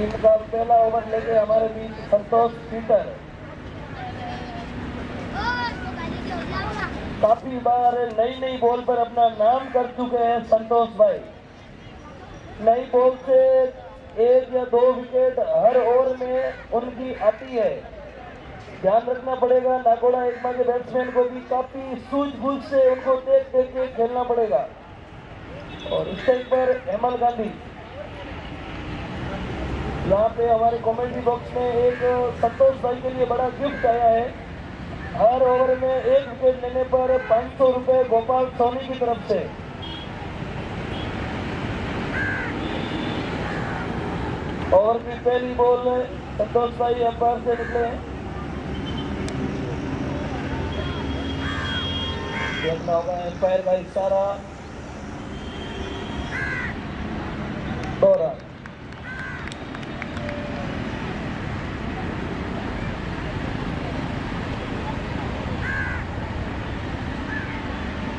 Team का पहला over लेके हमारे बीच संतोष पीटर। काफी बार नई बॉल पर अपना नाम कर चुके हैं संतोष भाई। नई बॉल से 1 या 2 विकेट हर ओवर में उनकी आती है। ध्यान रखना पड़ेगा, नागौड़ा एकमा के बैट्समैन को भी काफी सूझबूझ से उनको देख के खेलना पड़ेगा। और स्टेज पर हेमल गांधी, यहाँ पे हमारे कमेंट्री बॉक्स में एक संतोष भाई के लिए बड़ा गिफ्ट आया है। हर ओवर में 1 विकेट लेने पर 500 रुपए गोपाल सोनी की तरफ से। ओवर की पहली बॉल संतोष भाई अंपायर से निकले हैं। देखना होगा अंपायर का इशारा। 2 रन।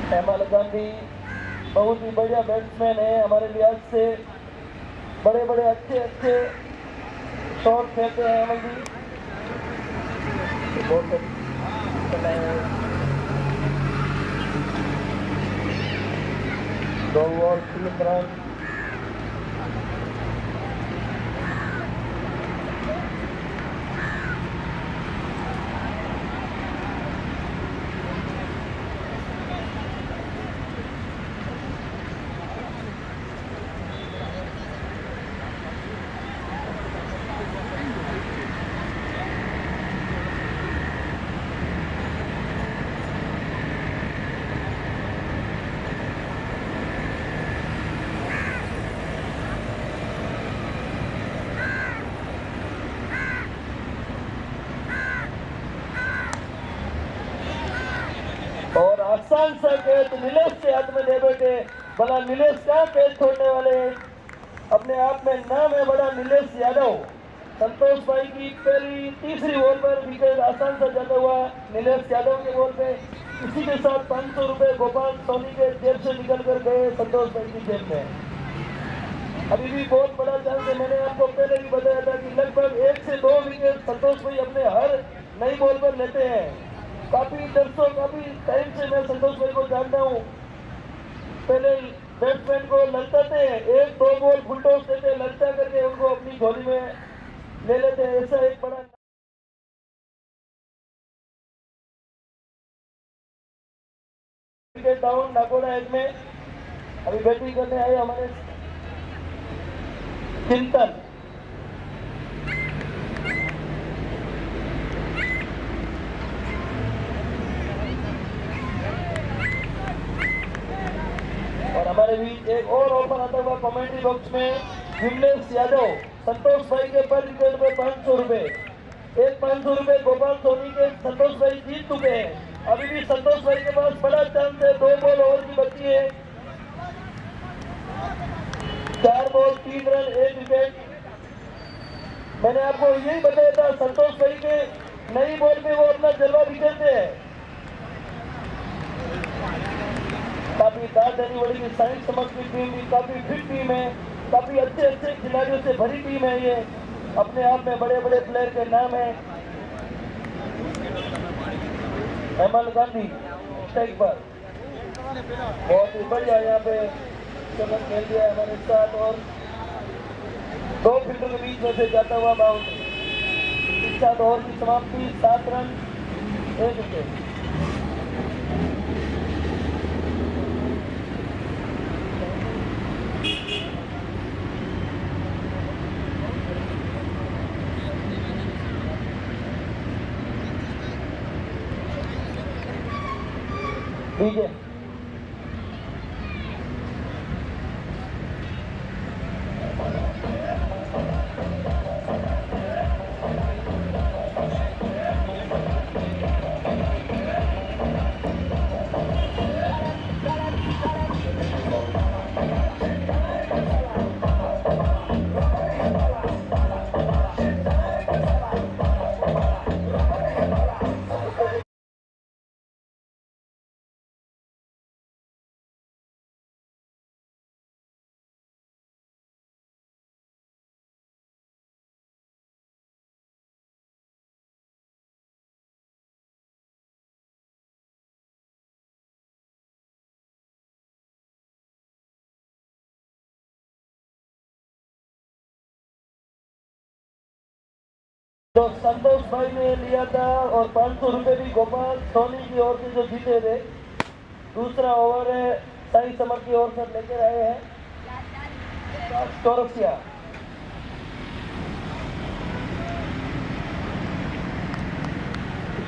हेमल गांधी बहुत ही बढ़िया बैट्समैन है हमारे लिहाज से। बड़े बड़े अच्छे शॉट खेलते हैं हेमल जी। दो बॉल 3 रन। और आसान सा कैच नीलेश के हाथ में दे बैठे। भला नीलेश क्या कैच छोड़ने वाले हैं, अपने आप में नाम है बड़ा नीलेश यादव। संतोष भाई की पहली तीसरी बॉल पर विकेट आसान सा जाता हुआ नीलेश यादव के बॉल पे। इसी के साथ 500 रुपए गोपाल सोनी के जेब से निकल कर गए संतोष भाई की जेब में। अभी भी बहुत बड़ा चांस है। मैंने आपको पहले भी बताया था कि लगभग 1 से 2 विकेट संतोष भाई अपने हर नई बॉल पर लेते हैं। काफी टाइम से मैं संतोष भाई को जानता हूँ। पहले बैट्समैन को ललचाते हैं, 1-2 बॉल फुल टॉस देते, ललचा करके उनको अपनी झोली में ले लेते हैं। ऐसा एक बड़ा विकेट डाउन नागौड़ा एक में। अभी बैटिंग करने आए हमारे चिंतन। और हमारे बीच एक और ऑफर आता हुआ कमेंट्री बॉक्स में नीलेश यादव। संतोष भाई के पर विकेट पे 500 रुपए। एक 500 रुपए गोपाल सोनी के संतोष भाई जीत चुके हैं। अभी भी संतोष भाई के पास बड़ा चांस है। 2 बॉल और की बची है। 4 बॉल 3 रन 1 विकेट। मैंने आपको यही बताया था संतोष भाई के नई बॉल पे वो अपना जलवा बिखेरते हैं। काफी दादनी बड़ी की साइंस समझ की टीम भी काफी फिट टीम है। काफी अच्छे खिलाड़ियों से भरी टीम है ये। अपने आप में बड़े प्लेयर के नाम है। हेमल गांधी स्टेज पर बहुत ही बढ़िया यहाँ पे चलन खेल दिया हमारे साथ। और 2 फील्डर के बीच में से जाता हुआ बाउंड्री। इस साथ ओवर की समाप्ति 7 रन 1 विकेट। DJ तो संतोष भाई ने लिया था और 500 रुपये भी गोपाल सोनी की ओर से जो जीते थे। दूसरा ओवर है साई समर की ओर से लेकर आए हैं चौरसिया।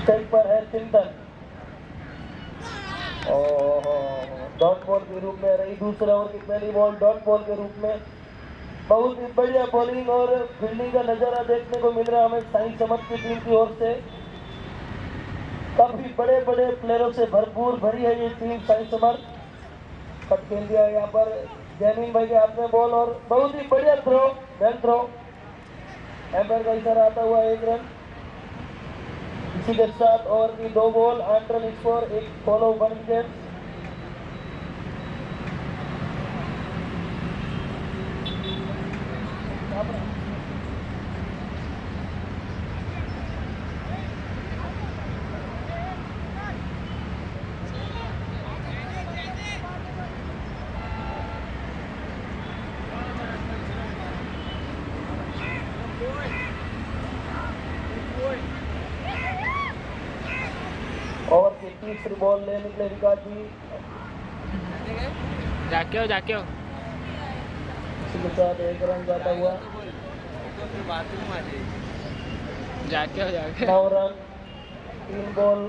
स्टेज पर है चिंतन और डॉट बॉल के रूप में रही दूसरे ओवर की पहली बॉल डॉट बॉल के रूप में। बहुत ही बढ़िया बॉलिंग और फील्डिंग का नजारा देखने को मिल रहा है हमें साई समर की टीम की ओर से। काफी बड़े बड़े प्लेयरों से भरपूर भरी है ये टीम साई समर। कट खेल दिया यहाँ पर जैमिन भाई के हाथ में बॉल और बहुत ही बढ़िया थ्रो वेल थ्रो। एम्पायर का इशारा आता हुआ 1 रन। इसी के साथ ओवर की 2 ball 8 run score 1 follow 1 wicket. Over की तीसरी बॉल ले निकले विकास जी। जाके हो इसी के साथ 1 रन जाता हुआ जाके 9 रन 3 बॉल।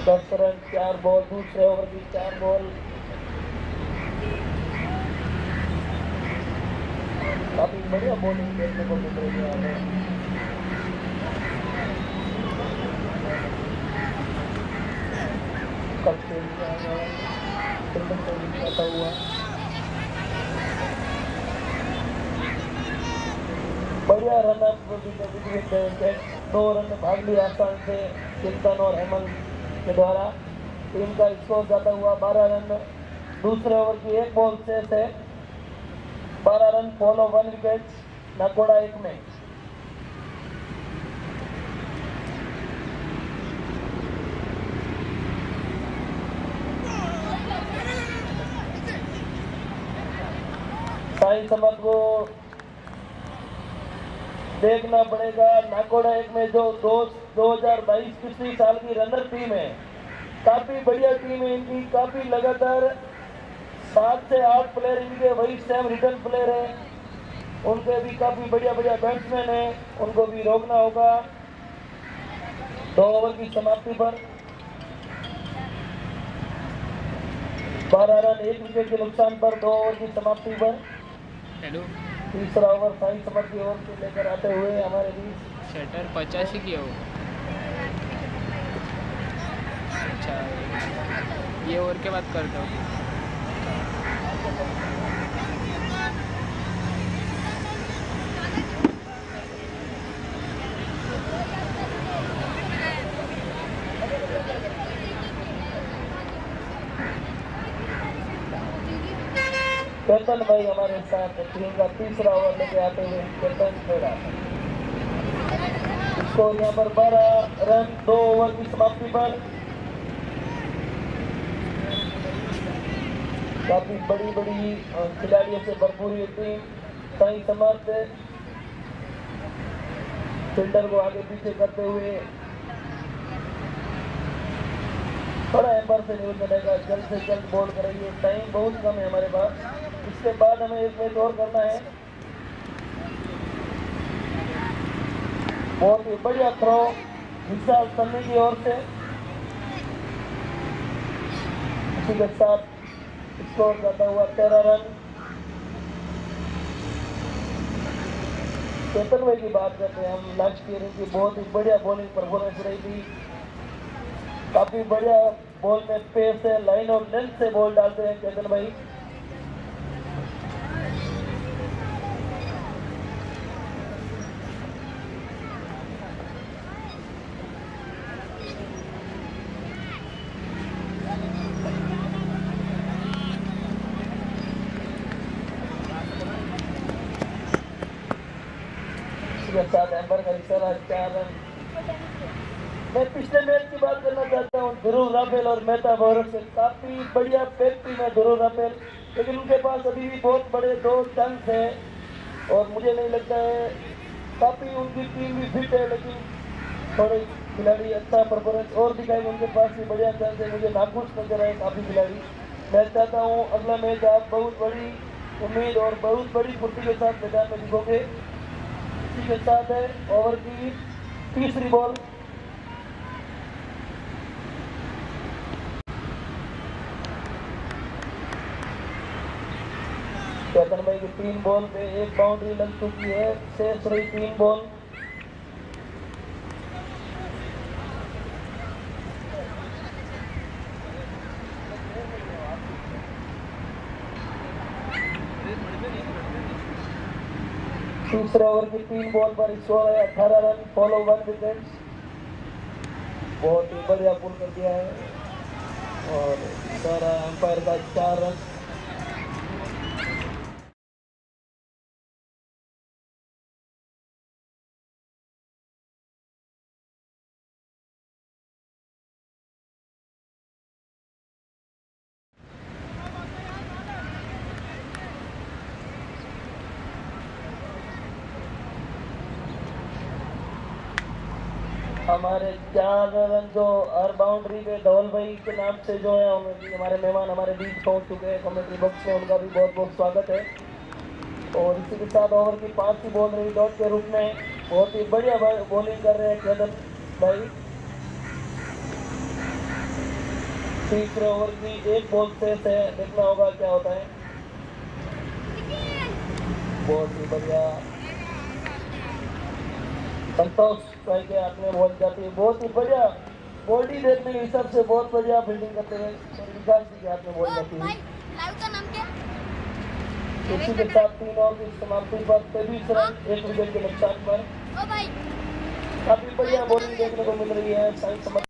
दस रन 4 बॉल दूसरे ओवर की 4 बॉल। काफी बढ़िया बॉलिंग देखने को मिल रही है हमें। हुआ बढ़िया रन अप 2 रन में भाग लिया आसान से चिंतन और हेमंत के द्वारा। टीम का स्कोर जाता हुआ 12 रन। दूसरे ओवर की 1 बॉल शेष है 12 रन फॉलो 1 विकेट नाकोड़ा 1 में। साई समर को देखना पड़ेगा नाकोड़ा 1 में जो 2022 पिछली साल की रनर टीम है। काफी बढ़िया टीम है इनकी। काफी लगातार 7 से 8 प्लेयर इनके वही सेम रिटर्न प्लेयर है। उनके भी काफी बढ़िया बढ़िया बैट्समैन है। उनको भी रोकना होगा। 2 ओवर की समाप्ति पर 12 रन 1 विकेट के नुकसान पर 2 ओवर की समाप्ति पर तीसरा ओवर साई समर की ओर से लेकर आते हुए हमारे बीच शटर 85 की हो। अच्छा ये ओवर के बाद करता हूँ। केतन भाई हमारे साथ टीम का तीसरा ओवर लेके आते हुए केतन खेला। इसको यहाँ पर 12 रन 2 ओवर की समाप्ति पर। काफी बड़ी बड़ी खिलाड़ियों से भरपूर ये टीम साई समर फील्डर को आगे पीछे करते हुए थोड़ा एम्पायर से न्यूज मिलेगा जल्द से जल्द बॉल कराइए। टाइम बहुत कम है हमारे पास। इसके बाद हमें 1 मैच और करना है। बहुत ही बढ़िया थ्रो विशाल सन्नी की ओर से। इसी के साथ स्कोर करता हुआ 13 रन। केतन भाई की बात करते हैं हम। लास्ट ईयर की बहुत ही बढ़िया बॉलिंग परफॉर्मेंस रही थी। काफी बढ़िया बॉल में पेस है लाइन और लेंथ से बॉल डालते हैं केतन भाई। के साथ एम्बर का इशारा 4 रन। मैं पिछले मैच की बात करना चाहता हूँ, ध्रुव राफेल और मेहता भारत से काफी बढ़िया फैक्ट्री में ध्रुव राफेल, लेकिन उनके पास अभी भी बहुत बड़े 2 चांस हैं और मुझे नहीं लगता है, काफी उनकी टीम भी फिट है, लेकिन थोड़े खिलाड़ी अच्छा परफॉर्मेंस और दिखाएंगे, उनके पास भी बढ़िया चांस है। मुझे नाखुश नजर आए काफी खिलाड़ी। मैं चाहता हूँ अगला मैच आप बहुत बड़ी उम्मीद और बहुत बड़ी फुर्ती के साथ मैदान में दिखोगे। इसी के साथ है ओवर की तीसरी बॉल। चेतन भाई की 3 बॉल पे 1 बाउंड्री लग चुकी है, शेष रही 3 बॉल। तीसरे ओवर की 3 बॉल पर स्कोर है 18 रन, फॉलो 1 विकेट। बहुत ही बढ़िया पुल कर दिया है और सारा अंपायर का 4 रन। हमारे 4 रन जो हर बाउंड्री पे धवल भाई के नाम से जो है हमारे मेहमान हमारे बीच पहुंच चुके हैं कमेंट्री बॉक्स में, उनका भी बहुत बहुत स्वागत है। और इसी के साथ ओवर की 5वीं बॉल रही डॉट के रूप में, बहुत ही बढ़िया बॉलिंग कर रहे हैं चेतन भाई। तीसरे ओवर की 1 बॉल शेष है, देखना होगा क्या होता है। बहुत ही बढ़िया संतोष भाई के हाथ में बॉल जाती है, बहुत ही बढ़िया बॉडी देखने के हिसाब से बहुत बढ़िया फील्डिंग करते हुए विकास जी के हाथ में बॉल जाती है। इसी के साथ 3 ओवर की समाप्ति पर 23 रन 1 विकेट के नुकसान पर काफी बढ़िया बॉलिंग देखने को मिल रही है साइंस समझ।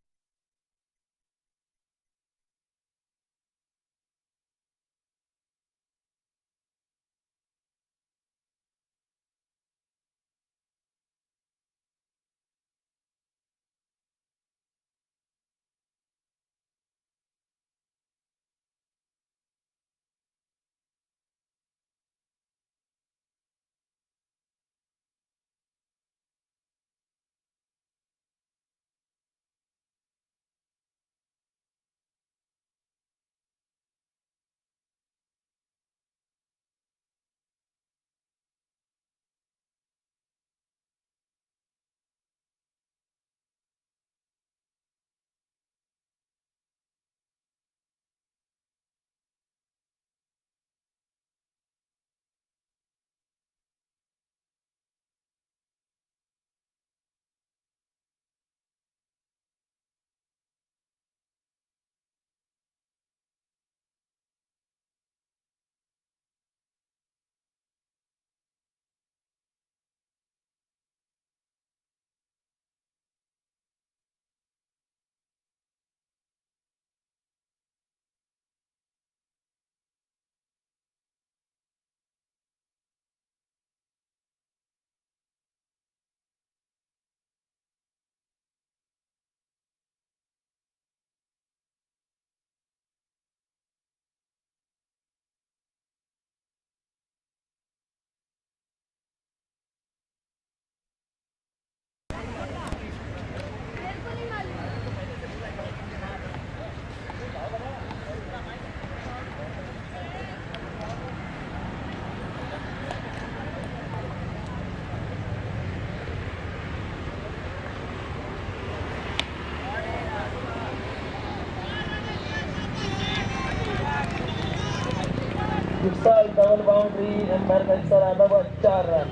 विशाल डबल बाउंड्री, एम्पायर का इशारा था 4 रन।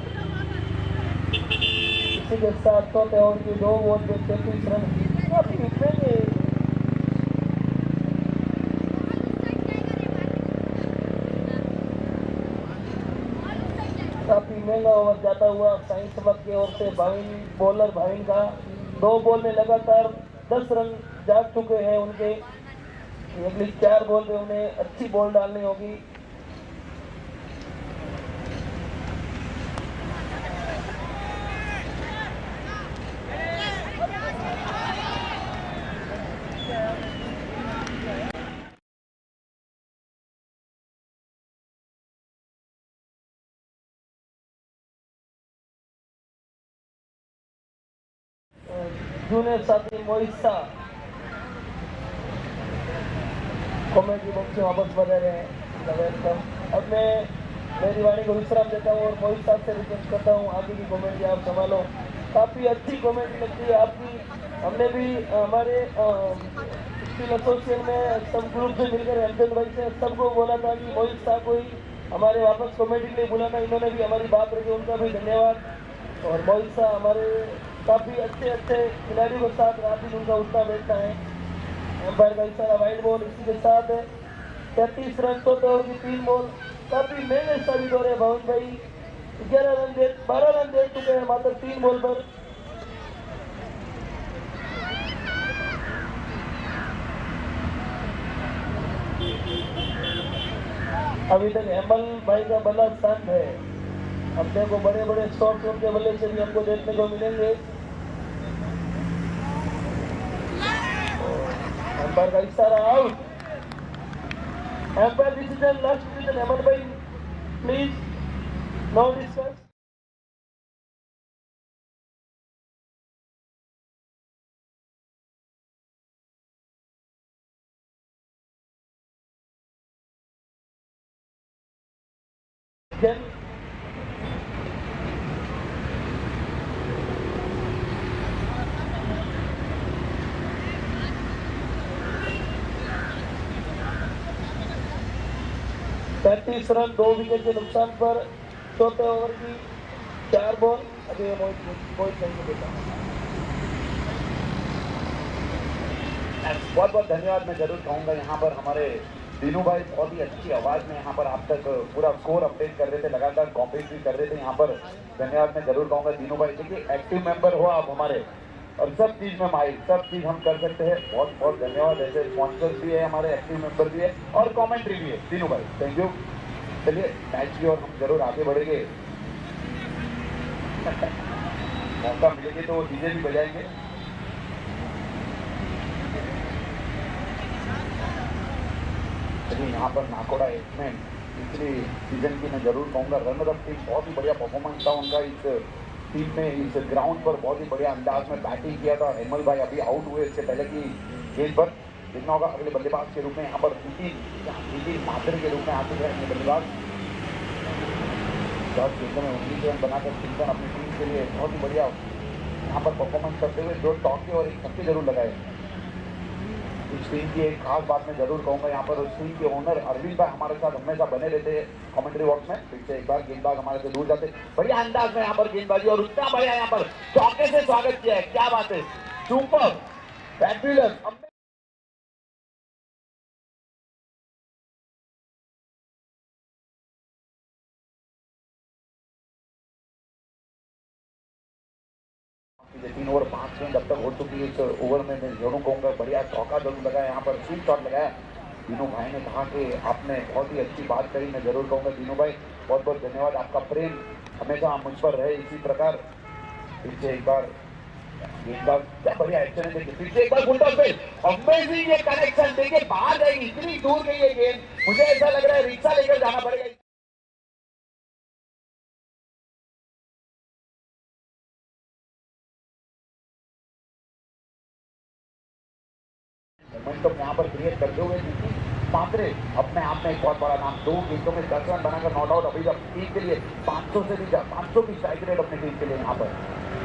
इसी के साथ चौथे ओवर की 2 बॉल पे 33 रन काफी महंगा ओवर जाता हुआ साइंस समझ की ओर से भाविन बॉलर भाविन का 2 बॉल में लगातार 10 रन जाग चुके हैं उनके। अगली 4 बॉल पे उन्हें अच्छी बॉल डालनी होगी। जूनियर साथी मोहित शाह कॉमेडी बॉक्स में वापस बने रहे हैं। वेलकम। अब मैं मेरी वाणी को विश्राम देता हूँ और मोहित साहब से रिक्वेस्ट करता हूँ आगे की कॉमेडी आप संभालो। काफ़ी अच्छी कॉमेडी लगती है आपकी। हमने भी हमारे स्टील एसोसिएशन में सब ग्रुप से मिलकर हेमचंद भाई से सबको बोला था कि मोहित साहब को ही हमारे वापस कॉमेडी के लिए बुलाना। इन्होंने भी हमारी बात रखी, उनका भी धन्यवाद। और मोहित साहब हमारे काफ़ी अच्छे अच्छे खिलाड़ियों के साथ रात दिन उनका उठना बैठता है। एम्पायर का इशारा वाइड बॉल इसी के साथ है। 33 रन तो ओवर की 3 बॉल काफी मेहनत साबित हो रहे भवन भाई। 12 रन दे चुके हैं मात्र 3 बॉल पर। अभी तक हेमल भाई का बल्ला शांत है। अब देखो बड़े बड़े शॉट्स उनके बल्ले से भी हमको देखने को मिलेंगे। एम्पायर का इशारा out. Umpire decision last decision Hemal भाई प्लीज नो डिस्कस। पैंतीस रन 2 विकेट के नुकसान पर चौथे ओवर की 4 बॉल। अभी मोहित नहीं देता। बहुत बहुत धन्यवाद मैं जरूर कहूँगा यहाँ पर हमारे दीनू भाई बहुत ही अच्छी आवाज़ में यहाँ पर आप तक पूरा स्कोर अपडेट कर रहे थे, लगातार कॉम्पीट भी कर रहे थे यहाँ पर। धन्यवाद मैं जरूर कहूँगा दीनू भाई। देखिए एक्टिव मेंबर हो आप हमारे और सब चीज़ में माहिर, सब चीज़ हम कर सकते हैं। बहुत बहुत धन्यवाद। ऐसे स्पॉन्सर भी है हमारे, एक्टिव मेंबर भी है और कॉमेंट्री भी है दीनू भाई, थैंक यू। चलिए मैच की और हम जरूर आगे बढ़ेंगे। मौका मिलेगी तो डीजे भी बजाएंगे। चलिए यहाँ पर नाकोड़ा इसमें पिछले सीजन की मैं जरूर कहूँगा रनर अप टीम, बहुत ही बढ़िया परफॉर्मेंस था उनका इस टीम में। इस ग्राउंड पर बहुत ही बढ़िया अंदाज में बैटिंग किया था। हेमल भाई अभी आउट हुए इससे पहले की गेंद पर। देखना होगा अगले बल्लेबाज के रूप में यहाँ पर नितिन माथुर के रूप में आ चुके हैं बल्लेबाज। 10 गेंदों में 19 रन बनाकर चिंतन अपनी टीम के लिए बहुत ही बढ़िया यहाँ पर परफॉर्मेंस करते हुए 2 चौके और 1 छक्के जरूर लगाए। इस टीम की एक खास बात मैं जरूर कहूँगा, यहाँ पर उस टीम के ओनर अरविंद भाई हमारे साथ हमेशा बने रहते हैं कमेंट्री बॉक्स में। फिर से एक बार गेंदबाज हमारे से दूर जाते, बढ़िया अंदाज में यहाँ पर गेंदबाजी और उतना बढ़िया यहाँ पर चौके से स्वागत किया है। क्या बात है, सुपर फैबुलस। तीन ओवर 5 गेंद अब तक हो चुकी है। इस ओवर में मैं जरूर कहूँगा बढ़िया चौका जरूर लगाया, यहाँ पर स्वीप शॉट लगाया। दीनू भाई ने कहा कि आपने बहुत ही अच्छी बात कही, मैं जरूर कहूँगा दीनू भाई बहुत बहुत धन्यवाद। आपका प्रेम हमेशा मुझ पर रहे इसी प्रकार। फिर से एक बार गेंदबाज क्या बढ़िया एक्शन है। देखिए फिर से एक बार फुल टॉस पे अमेजिंग ये कनेक्शन, देखिए बाहर जाएगी, इतनी दूर गई ये गेंद, मुझे ऐसा लग रहा है रिक्शा लेकर जाना पड़ेगा। मोमेंटम यहाँ पर क्रिएट करते हुए मात्रे अपने आप में एक बहुत बड़ा नाम। 2 गेंदों में 10 रन बनाकर नॉट आउट। अभी टीम के लिए 500 से भी 500 की स्ट्राइक रेट अपनी टीम के लिए यहाँ पर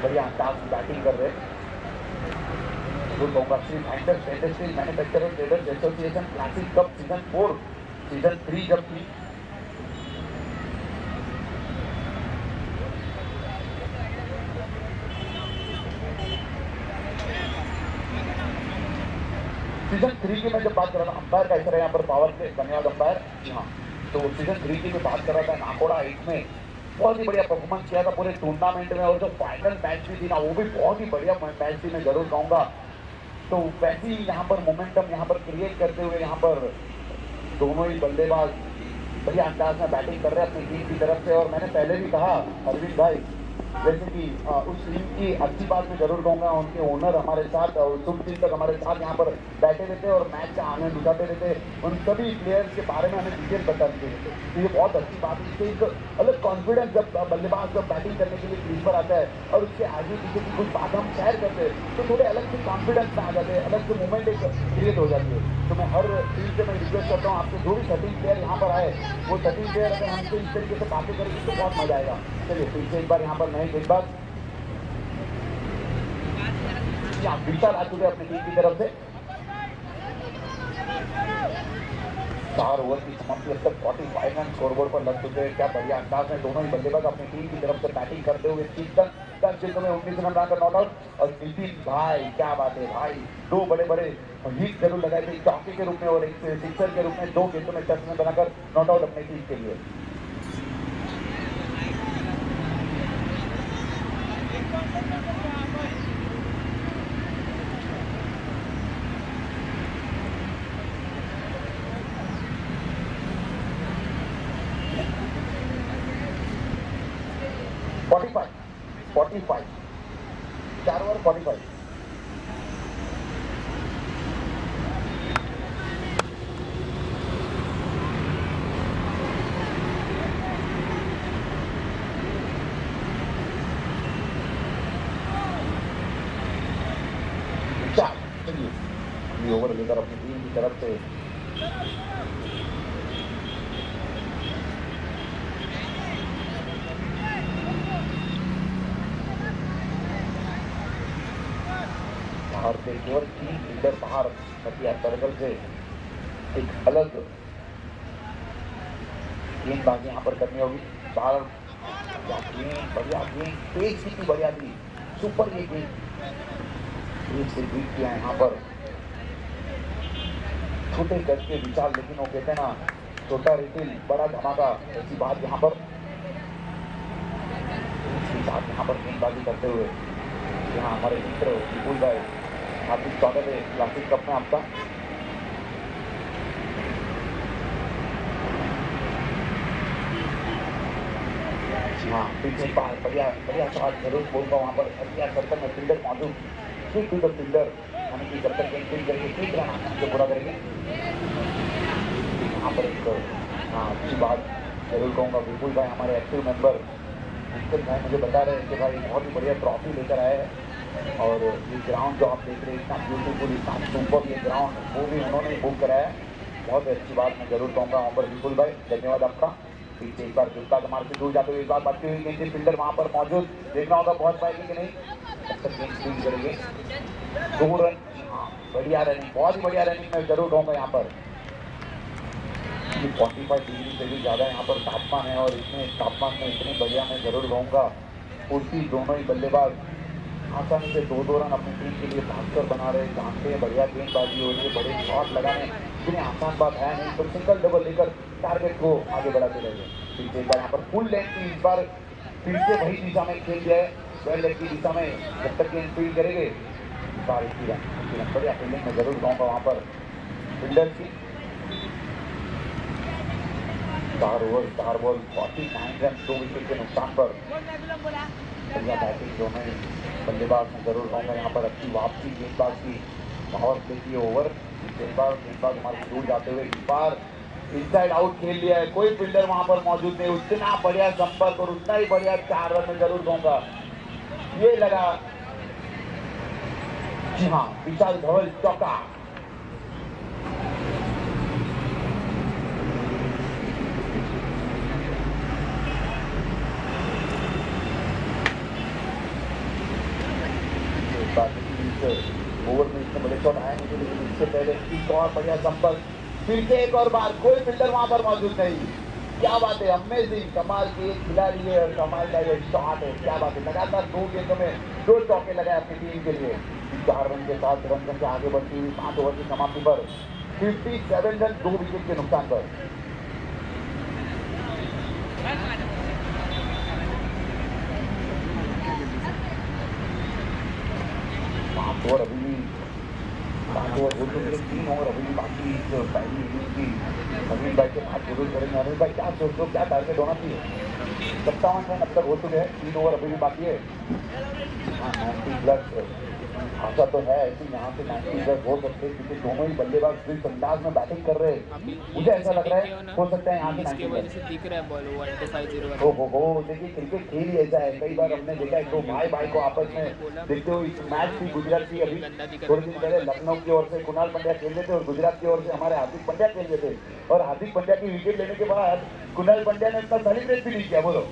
बढ़िया अंदाज की बैटिंग कर रहे हैं। Shri finders industries manufacturers traders association classic cup season 4 season 3 जब थी सीजन 3 की मैं जब बात कर रहा था, अंपायर का इशारा यहाँ पर पावर प्ले, धन्यवाद अंपायर। जी हाँ, तो सीजन 3 की मैं बात कर रहा था, नाकोड़ा 1 में बहुत ही बढ़िया परफॉर्मेंस किया था पूरे टूर्नामेंट में। और जो फाइनल मैच भी थी ना, वो भी बहुत ही बढ़िया मैच थी, मैं जरूर कहूँगा। तो वैसे ही यहाँ पर मोमेंटम यहाँ पर क्रिएट करते हुए यहाँ पर दोनों ही बल्लेबाज बढ़िया अंदाज में बैटिंग कर रहे हैं अपनी टीम की तरफ से। और मैंने पहले भी कहा अरविंद भाई जैसे कि उस टीम की अच्छी बात मैं जरूर कहूँगा, उनके ओनर हमारे साथ और शुभ दिन तक हमारे साथ यहाँ पर बैठे रहते और मैच का आनंद उठाते रहते, उन सभी प्लेयर्स के बारे में हमें डिटेल बताते रहते। तो ये बहुत अच्छी बात है। इससे एक अलग कॉन्फिडेंस जब बल्लेबाज जब बैटिंग करने के लिए क्रीज पर आता है और उसके आगे पीछे की कुछ बात हम शेयर करते हैं तो थोड़े अलग से कॉन्फिडेंस में आ जाते हैं, अलग से मूवमेंट एक क्रिएट हो जाती है। तो मैं हर टीम से मैं रिक्वेस्ट करता हूँ आपसे, जो भी 13 प्लेयर यहाँ पर आए वो 13 प्लेयर अगर हमसे इस तरीके से बातें करेंगे तो बहुत मजा आएगा। चलिए फिर से एक बार यहाँ पर नए गेंदबाज विशाल आ चुके अपनी टीम की तरफ से। 4 ओवर की समाप्ति अब तक 45 रन स्कोरबोर्ड पर लग चुके हैं। क्या बढ़िया अंदाज में दोनों ही बल्लेबाज अपनी टीम की तरफ से बैटिंग करते हुए 10 गेंदों में 19 रन बनाकर नॉट आउट। और नितिन भाई क्या बात है भाई, 2 बड़े हिट जरूर लगाए थे, चौके के रूप में और एक सिक्सर के रूप में 2 गेंदों में 10 रन बनाकर नॉट आउट अपनी टीम के लिए। Forty-five. 4 ओवर 45। चलिए ओवर लेकर अपनी टीम की तरफ से बाहर से केवल 3 फील्डर बाहर सर्कल से एक अलग गेंदबाजी यहाँ पर करनी होगी। बाहर बढ़िया गेंद, तेज कितनी बढ़िया थी, सुपर ये गेंद एक से बीट किया यहाँ पर छोटे गज के विचार, लेकिन वो कहते हैं ना छोटा रिटिल बड़ा धमाका, ऐसी बात यहाँ पर यहाँ पर गेंदबाजी करते हुए यहाँ हमारे मित्र विपुल भाई, हार्दिक स्वागत है क्लासिक कप में आपका। हाँ पीछे बढ़िया शॉट जरूर बोलूँगा वहाँ पर बढ़िया सर्कल में फील्डर मौजूद, स्विच टू द फील्डर यानी कि जब तक गेंद फील्ड करके ठीक रन से पूरा करेंगे। यहाँ पर एक अच्छी बात जरूर कहूँगा, विपुल भाई हमारे एक्टिव मेंबर मुश्किल भाई मुझे बता रहे हैं कि भाई बहुत ही बढ़िया ट्रॉफी लेकर आए हैं और ये ग्राउंड जो आप देख रहे हैं इतना ब्यूटीफुल, इतना सुपर ये ग्राउंड वो भी उन्होंने बुक कराया है। बहुत अच्छी बात मैं जरूर कहूँगा वहाँ पर विपुल भाई, धन्यवाद आपका। पीछे एक बार जुटका कमाल से दूर जाते हुए इस बार बढ़ती हुई गेंद फील्डर वहाँ पर मौजूद, देखना होगा बहुत पाएंगे कि नहीं, तब तक गेंद फील्ड करेंगे। 2 रन, हाँ बढ़िया रनिंग, बहुत ही बढ़िया रनिंग मैं जरूर कहूँगा यहाँ पर। 45 डिग्री से भी ज़्यादा यहाँ पर तापमान है और इतने तापमान में इतनी बढ़िया मैं जरूर कहूँगा फुर्ती दोनों ही बल्लेबाज आसानी से 2 रन अपनी टीम के लिए भागकर बना रहे, जानते हैं बढ़िया गेंदबाजी हो रही है, बड़े शॉट लगाने इतनी आसान बात है नहीं, तो सिंगल डबल लेकर टारगेट को आगे बढ़ाते रहेंगे। पीछे एक बार यहाँ पर फुल लेंथ की इस बार फिर से वही दिशा में खेल दिया है, स्क्वायर लेग की दिशा में जब तक गेंद फील्ड करेंगे इस बार 21 रन बढ़िया फील्डिंग में जरूर कहूँगा वहाँ पर फील्डर की। 4 ओवर 4 बॉल 49 रन 2 विकेट के नुकसान पर बढ़िया बैटिंग दोनों ही बल्लेबाज में जरूर कहूँगा यहाँ पर अच्छी वापसी गेंदबाज की पावर प्ले की ओवर गेंदबाज हमारे दूर जाते हुए इस बार इनसाइड आउट खेल लिया है, कोई फील्डर वहाँ पर मौजूद नहीं, उतना बढ़िया संपर्क और उतना ही बढ़िया 4 रन में जरूर कहूँगा ये लगा। जी हाँ विशाल धवल चौका। ओवर में इतने बड़े शॉट आए नहीं, लेकिन इससे पहले एक और बढ़िया संपर्क, फिर से एक और बार कोई फील्डर वहां पर मौजूद नहीं। क्या बात है, अमेजिंग, कमाल की एक खिलाड़ी है और कमाल का ये शॉट है, क्या बात है। लगातार 2 गेंदों में 2 चौके लगाए अपनी टीम के लिए। 4 रन के साथ रन से आगे बढ़ती हुई 5 ओवर की समाप्ति पर 57 रन 2 विकेट के नुकसान पर। और अभी भी 5 ओवर 3 ओवर अभी भी बाकी पहली इनिंग की अनिल भाई के बात जरूर करेंगे। अनिल भाई क्या सोचो, क्या टारगेट होना चाहिए? 57 रन अब तक हो चुके हैं, 3 ओवर अभी भी बाकी है। हाँ 90 प्लस आशा तो है ऐसी यहाँ से 90 प्लस हो सकते हैं, क्योंकि दोनों ही बल्लेबाज जिस अंदाज में बैटिंग कर रहे हैं मुझे ऐसा लग रहा है हो सकता है यहाँ से 90 वजह से दिख रहा है बॉल 1250 हो देखिए क्रिकेट खेल ही ऐसा है, कई बार हमने देखा है तो भाई को आपस में देखते हुए इस मैच की गुजरात की अभी थोड़े दिन पहले लखनऊ की ओर से कुणाल पंड्या खेल रहे थे और गुजरात की ओर से हमारे हार्दिक पंड्या खेल रहे थे, और हार्दिक पंड्या की विकेट लेने के बाद कुणाल पंड्या ने इतना सेलिब्रेट भी नहीं किया। बोलो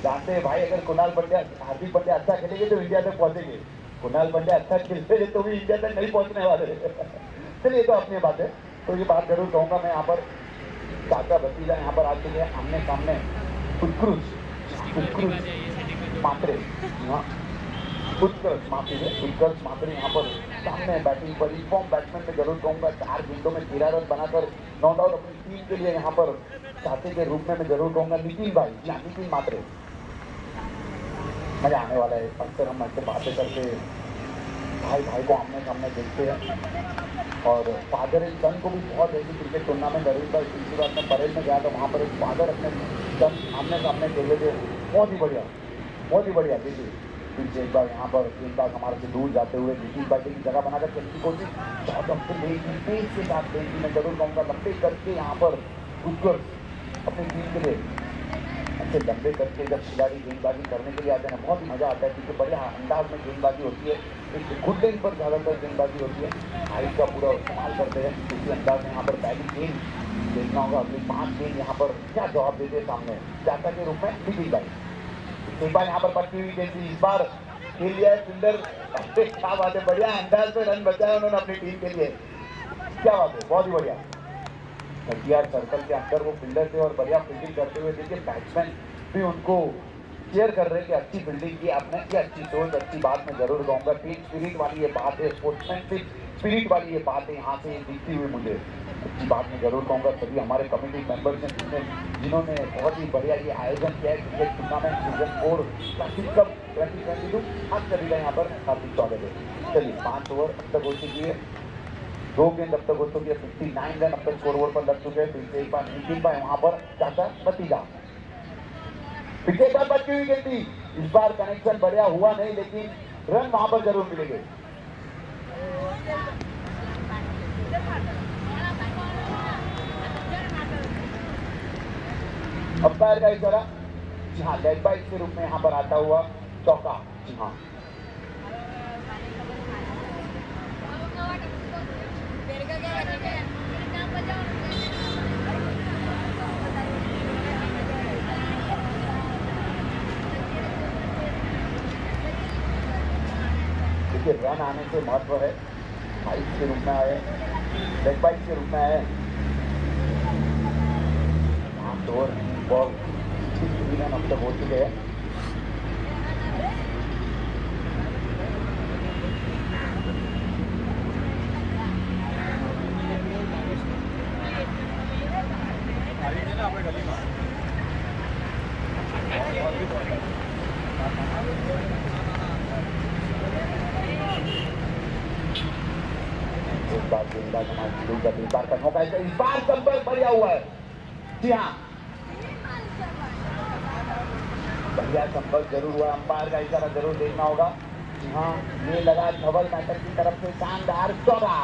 जानते हैं भाई, अगर कुणाल पंड्या हार्दिक पंड्या अच्छा खेलेंगे तो इंडिया तक पहुंचेंगे, कुणाल पंड्या अच्छा खेलते हैं तो भी इंडिया तक नहीं पहुंचने वाले। चलिए तो अपनी बात है, तो ये बात जरूर कहूंगा मैं, यहाँ पर चाचा भतीजा यहाँ पर आ चुके हैं आमने सामने, उत्कृष्ट मात्रे, हाँ उत्कृष्ट मात्रे यहाँ पर सामने बैटिंग पर इन्फॉर्म बैट्समैन में जरूर कहूंगा, 4 गेंदों में 13 रन बनाकर नॉट आउट अपनी टीम के लिए यहाँ पर चाहते के रूप में मैं जरूर कहूंगा नितिन भाई, नितिन मात्रे, मजा आने वाला है। अक्सर हम ऐसे बातें करके भाई को आमने सामने देखते हैं, और फादर एंड सन को भी बहुत ऐसी क्रिकेट टूर्नामेंट अरविंद भाई सिलसिला में परेड में गया था, वहाँ पर एक फादर अपने सन आमने सामने खेल रहे थे, बहुत ही बढ़िया देखिए। फिर एक बार यहाँ पर गेंदबाज हमारे से दूर जाते हुए नितिन भाई की जगह बनाकर खेलने की कोशिश, तेज के साथ खेलती मैं जरूर कहूँगा, लंबे करके यहाँ पर उत्कर्ष अपनी टीम के लिए अच्छे लंबे करके जब खिलाड़ी गेंदबाजी करने के लिए आते हैं बहुत ही मजा आता है, क्योंकि बढ़िया अंदाज में गेंदबाजी होती है, एक गुड लेन पर ज़्यादातर गेंदबाजी होती है, हाइट का पूरा इस्तेमाल करते हैं, इसी अंदाज में यहाँ पर पहली गेंद देखना होगा, अपनी 5 गेंद यहाँ पर क्या जवाब देते हैं सामने चाचा के रूप में नितिन भाई। एक बार यहाँ पर पटकी हुई गेंद थी, इस बार खेल लिया है सुंदर, क्या बात है, बढ़िया अंदाज में रन बचाया उन्होंने अपनी टीम के लिए, क्या बात है, बहुत ही बढ़िया। सर्कल के अंदर वो फील्डर थे और बढ़िया फील्डिंग करते हुए देखिए बैट्समैन भी उनको चेयर कर रहे हैं कि अच्छी फील्डिंग की आपने, की अच्छी सोच, अच्छी बात मैं जरूर कहूँगा, टीम स्पिरिट वाली ये बात है, स्पोर्ट्समैनशिप स्पिरिट वाली ये बात है यहाँ से दिखती हुई मुझे, अच्छी बात मैं जरूर कहूँगा। सभी हमारे कमेटी मेंबर्स हैं जिन्होंने बहुत ही बढ़िया ये आयोजन किया है cricket tournament season 4 classic cup 2022, आप सभी का यहाँ पर हार्दिक स्वागत है। चलिए 5 ओवर अब तक हो चुकी है, 2 गेंद अब तक हो चुकी है, 59 रन अब तक स्कोर बोर्ड पर लग चुके हैं। फिर से एक बार नितिन भाई वहां पर चाचा भतीजा, फिर से एक बार बची हुई गेंद थी, इस बार कनेक्शन बढ़िया हुआ नहीं, लेकिन रन वहां पर जरूर मिलेंगे। अंपायर का इशारा, जी हाँ, लेग बाइट के रूप में यहाँ पर आता हुआ चौका, जी हाँ। देखिए रन आने से महत्व है, हाइट के रूप में आए, लेग बाइट के रूप में आए, बॉल 3 रन अब तक हो चुके हैं। इस बार गेंदबाज हमारे इस बार का मौका है, इस बार संपर्क बढ़िया हुआ है, जी हाँ बढ़िया संपर्क जरूर हुआ, अंपायर का इशारा जरूर देखना होगा, जी हाँ ये लगा धवल मैटर की तरफ से शानदार चौका।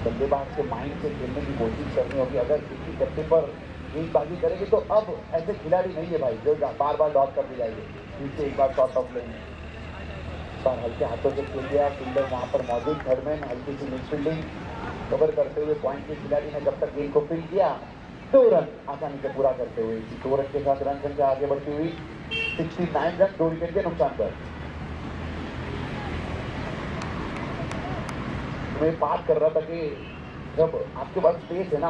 बल्लेबाज के माइंड से खेलने की कोशिश करनी होगी, अगर किसी गत्ते पर गेंदबाजी करेंगे तो अब ऐसे खिलाड़ी नहीं है भाई जो बार बार डॉट कर दी जाएगी। फिर से एक बार शॉर्ट ऑफ लेंगे, पर हल्के हाथों से खेल दिया, फील्डर वहाँ पर मौजूद, थर्डमैन हल्की सी मिड फील्डिंग कवर करते हुए पॉइंट के खिलाड़ी ने जब तक गेंद को फील्ड किया 2 रन आसानी से पूरा करते हुए, इसी 2 रन के साथ रन संख्या आगे बढ़ती हुई 69 रन 2 विकेट के नुकसान पर। मैं बात कर रहा था कि जब आपके पास स्पेस है ना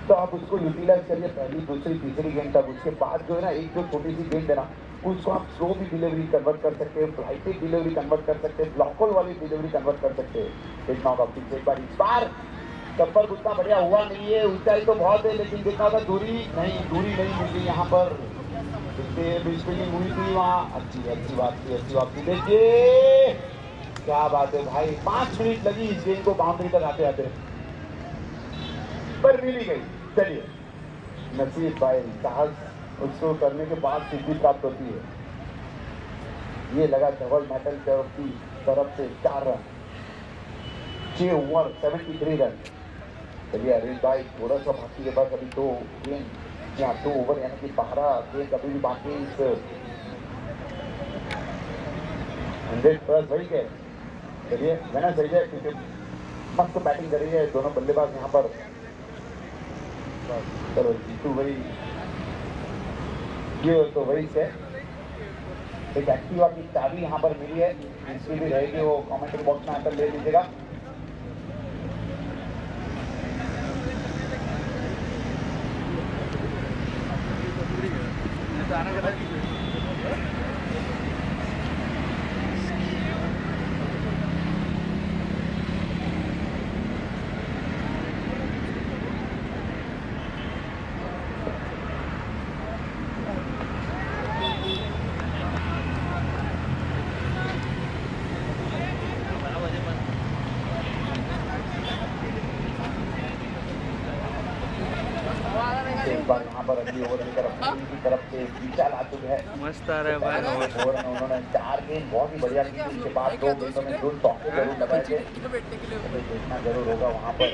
तो आप उसको यूटिलाइज करिए, पहली दूसरी तीसरी गेंद तक, उसके बाद जो है ना एक जो छोटी सी गेंद है ना उसको आप स्लो भी डिलीवरी कन्वर्ट कर सकते हैं, फ्लाइटेड डिलीवरी कन्वर्ट कर सकते हैं, ब्लॉक होल वाली डिलीवरी कन्वर्ट कर सकते हैं। देखना होगा फिर से एक बार, इस बार संपर्क उतना बढ़िया हुआ नहीं है, ऊंचाई तो बहुत है लेकिन देखना होगा दूरी नहीं मिल रही यहाँ पर। भी फील्डिंग हुई थी वहाँ, अच्छी बात थी। देखिए क्या बात है भाई, 5 मिनट लगी इस गेंद को बाउंड्री तक आते आते, पर मिली गई। चलिए नसीब भाई, साहस उसको करने के बाद सिद्धि प्राप्त होती है। ये लगा डबल मेटल की तरफ से 4 रन, 6 ओवर 73 रन। चलिए अरविंद भाई थोड़ा सा बाकी के पास अभी 2 गेंद या 2 ओवर यानी कि 12 गेंद अभी भी बाकी इस 100 प्लस वही के। चलिए मैंने सही है क्योंकि मस्त बैटिंग कर रही है दोनों बल्लेबाज यहाँ पर। चलो जीतू भाई ये तो वही से एक एक्टिवा की चाबी यहाँ पर मिली है, इसकी भी रहेगी, वो कमेंट्री बॉक्स में आकर ले लीजिएगा। एक बार यहाँ पर अगली ओवर की तरफ से विशाल आ चुके हैं। मस्त आ रहा है भाई। ओवर में उन्होंने 4 गेंद बहुत ही बढ़िया की, उसके बाद 2 गेंदों में 2 चौके जरूर लगाए थे। देखना जरूर होगा वहाँ पर।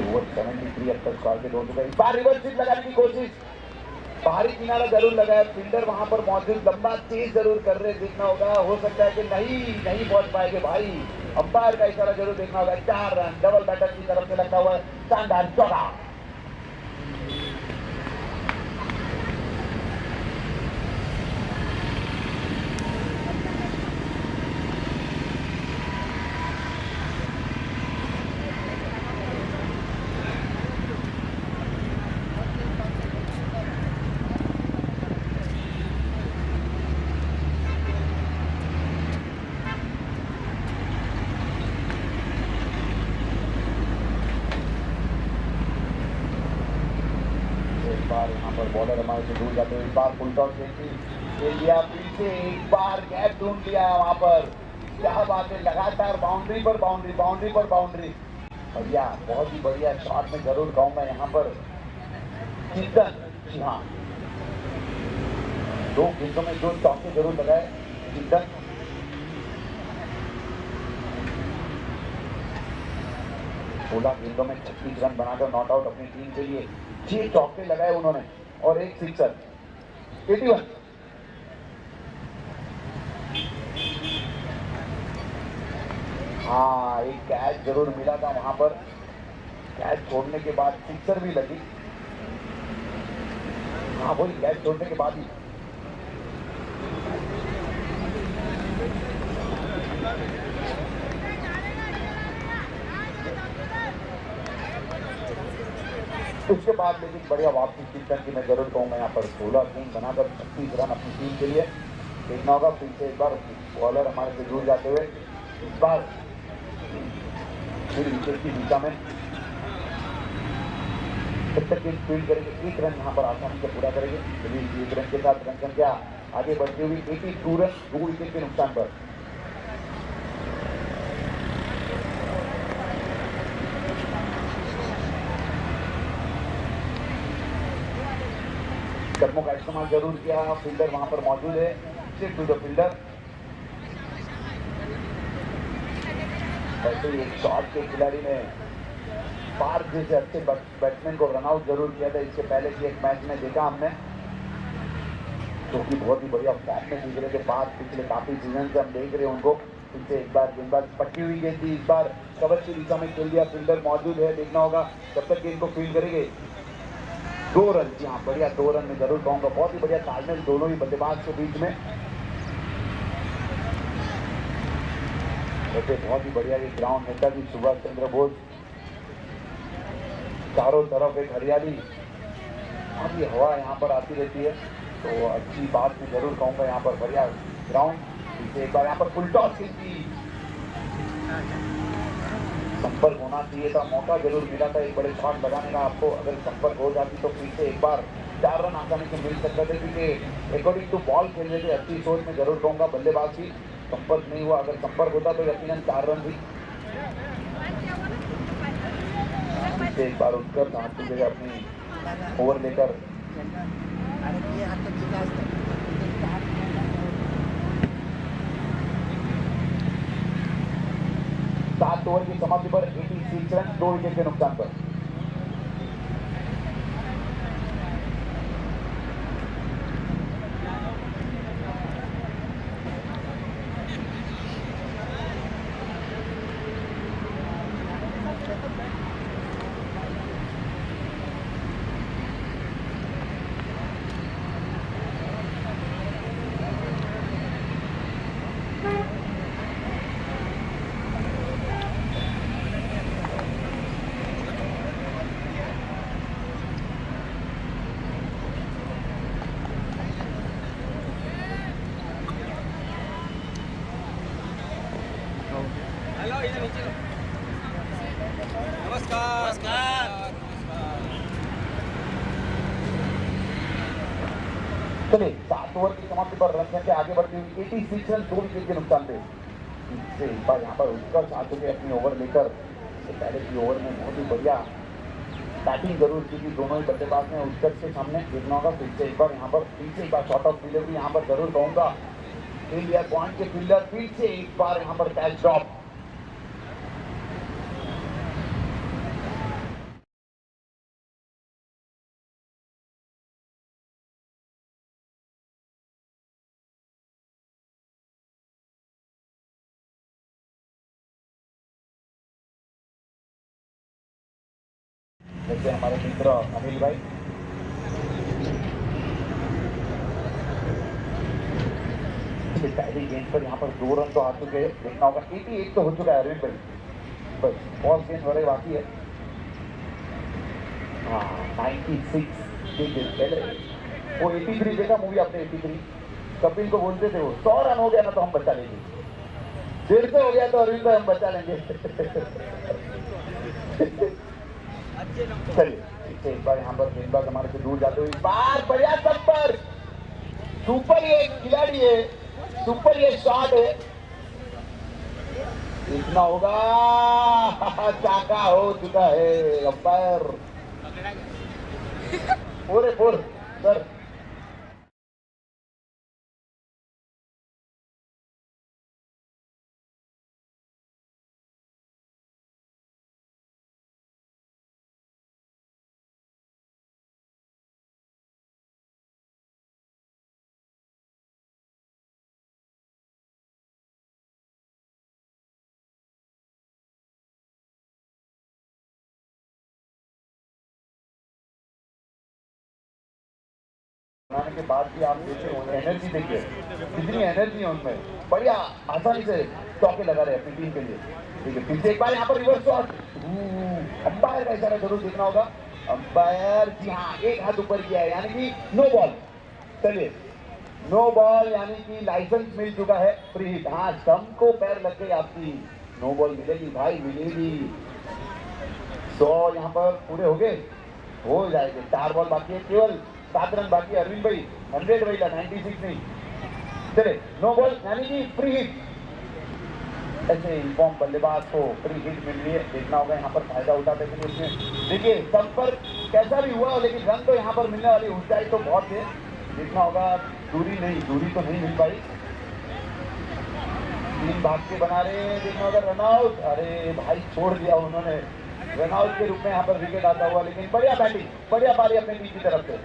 ओवर 73 अब तक टारगेट हो चुका है। इस बार रिवर्स स्विप लगाने की कोशिश, बाहरी किनारा जरूर लगाया, फील्डर वहां पर मौजूद, लंबा तेज जरूर कर रहे, देखना होगा, हो सकता है कि नहीं पहुंच पाएंगे भाई, अंपायर का इशारा जरूर देखना होगा। 4 रन डबल बैटर की तरफ से लगता हुआ शानदार चौका। बार यहाँ पर बॉलर हमारे से दूर जाते हुए, इस बार फुल टॉस ले लिया, पीछे एक बार गैप ढूंढ लिया वहाँ पर। क्या बात है, लगातार बाउंड्री पर बाउंड्री। बढ़िया, बहुत ही बढ़िया शॉट में जरूर कहूँगा यहाँ पर चिंतन। जी हाँ, 2 गेंदों में 2 चौके जरूर लगाए चिंतन। सोलह गेंदों में 36 रन बनाकर नॉट आउट अपनी टीम के लिए। 6 चौके लगाए उन्होंने और 1 सिक्सर। 81। हाँ, एक कैच जरूर मिला था वहां पर, कैच छोड़ने के बाद सिक्सर भी लगी। हाँ वही कैच छोड़ने के बाद ही। उसके बाद लेकिन बढ़िया वापसी चिंतन की मैं जरूर कहूँगा यहाँ पर 16 गेंद बनाकर 36 रन अपनी टीम के लिए। देखना होगा फिर से एक बार बॉलर हमारे से दूर जाते हुए, इस बार फिर विकेट की दिशा में जब तक फील्ड करेंगे 1 रन यहाँ पर आसानी से पूरा करेंगे। चलिए 1 रन के साथ रन संख्या आगे बढ़ती हुई 82 रन 2 विकेट के नुकसान पर। कदमों का इस्तेमाल जरूर किया, फील्डर वहां पर मौजूद है, सिर्फ टू द फील्डर। वैसे ही एक शॉट के खिलाड़ी ने पार्क जैसे अच्छे बैट्समैन को रन आउट जरूर किया था इसके पहले की एक मैच में, देखा हमने, जो कि बहुत ही बढ़िया फॉर्म में गुजरे के बाद पिछले काफी सीजन से हम देख रहे हैं उनको। फिर एक बार गेंदबाज पट्टी हुई गेंद थी, इस बार कवर की दिशा में खेल दिया, फील्डर मौजूद है, देखना होगा कब तक गेंद को फील्ड करेंगे। 2 रन, जी हाँ बढ़िया 2 रन में जरूर कहूँगा, बहुत ही बढ़िया तालमेल दोनों ही बल्लेबाज के बीच में। वैसे बहुत ही बढ़िया ये ग्राउंड, नेताजी सुभाष चंद्र बोस, चारों तरफ एक हरियाली, काफी हवा यहाँ पर आती रहती है, तो अच्छी बात मैं जरूर कहूँगा यहाँ पर बढ़िया ग्राउंड। एक बार यहाँ पर फुल टॉस की संपर्क होना चाहिए था, मौका जरूर मिला था एक बड़े शॉट लगाने का आपको। अगर संपर्क हो जाती तो फिर से एक बार 4 रन आसानी से मिल सकते थे, क्योंकि अकॉर्डिंग टू बॉल खेल रहे थे। अच्छी सोच में जरूर कहूँगा बल्लेबाज की। संपर्क नहीं हुआ, अगर संपर्क होता तो यकीनन 4 रन भी। एक बार उत्कर हाथ की जगह अपनी ओवर लेकर सात ओवर की समाप्ति पर 86 रन 2 विकेट के नुकसान पर। चलिए 7 ओवर की समाप्ति पर रन संख्या आगे बढ़ती हुई 86 रन 2 विकेट के नुकसान पे। से एक बार यहाँ पर उत्कर्ष आ चुके अपनी ओवर लेकर। पहले की ओवर में बहुत ही बढ़िया बैटिंग जरूर की थी दोनों ही बल्लेबाज ने उत्कर्ष के सामने। देखना होगा फिर से एक बार यहाँ पर फिर से एक बार शॉर्ट ऑफ डिलीवरी यहाँ पर जरूर कहूँगा। इंडिया पॉइंट के फील्डर फिर से एक बार यहाँ पर कैच ड्रॉप। जैसे हमारे मित्र अनिल भाई पहली गेंद पर यहाँ पर 2 रन तो आ चुके हैं। देखना होगा 88 तो हो चुका है अरविंद भाई, बस फर्स्ट गेंद वाले बाकी है। हाँ 96 पहले वो 83 देखा मूवी आपने 83 कपिल को बोलते थे वो 100 रन हो गया ना तो हम बचा लेंगे, 150 हो गया तो अरविंद भाई हम बचा लेंगे। चलिए एक बार यहाँ पर गेंदबाज हमारे से दूर जाते हुए बार बढ़िया संपर्क, सुपर ये खिलाड़ी है, सुपर ये शॉट है। इतना होगा चाका हो चुका है अंपायर। पूरे फोर सर बनाने के बाद भी आप देखें एनर्जी देखिए, कितनी एनर्जी है उनमें। बढ़िया आसानी से चौके लगा रहे अपनी टीम के लिए। ठीक है फिर से एक बार यहाँ पर रिवर्स शॉट। अंपायर का इशारा जरूर देखना होगा। अंपायर जी हाँ एक हाथ ऊपर किया है यानी कि नो बॉल। चलिए नो बॉल यानी कि लाइसेंस मिल चुका है, फ्री हिट। हाँ स्टंप को पैर लग गई आपकी, नो बॉल मिलेगी भाई मिलेगी। 100 यहाँ पर पूरे हो गए, हो जाएंगे। 4 बॉल बाकी है, केवल 7 रन बाकी। अरविंद भाई 100 वही 96 नहीं। चले नो बॉल यानी कि फ्री हिट। ऐसे इन्फॉर्म बल्लेबाज को फ्री हिट मिल रही है। देखना होगा यहाँ पर फायदा उठाते हैं उसमें। देखिए संपर्क कैसा भी हुआ लेकिन रन तो यहाँ पर मिलने वाली ऊंचाई तो बहुत है। देखना होगा दूरी तो नहीं मिल पाई। 3 भाग के बना रहे हैं। देखना होगा रनआउट, अरे भाई छोड़ दिया उन्होंने। रनआउट के रूप में यहाँ पर विकेट आता हुआ, लेकिन बढ़िया बैटिंग, बढ़िया पारी अपने टीम की तरफ से।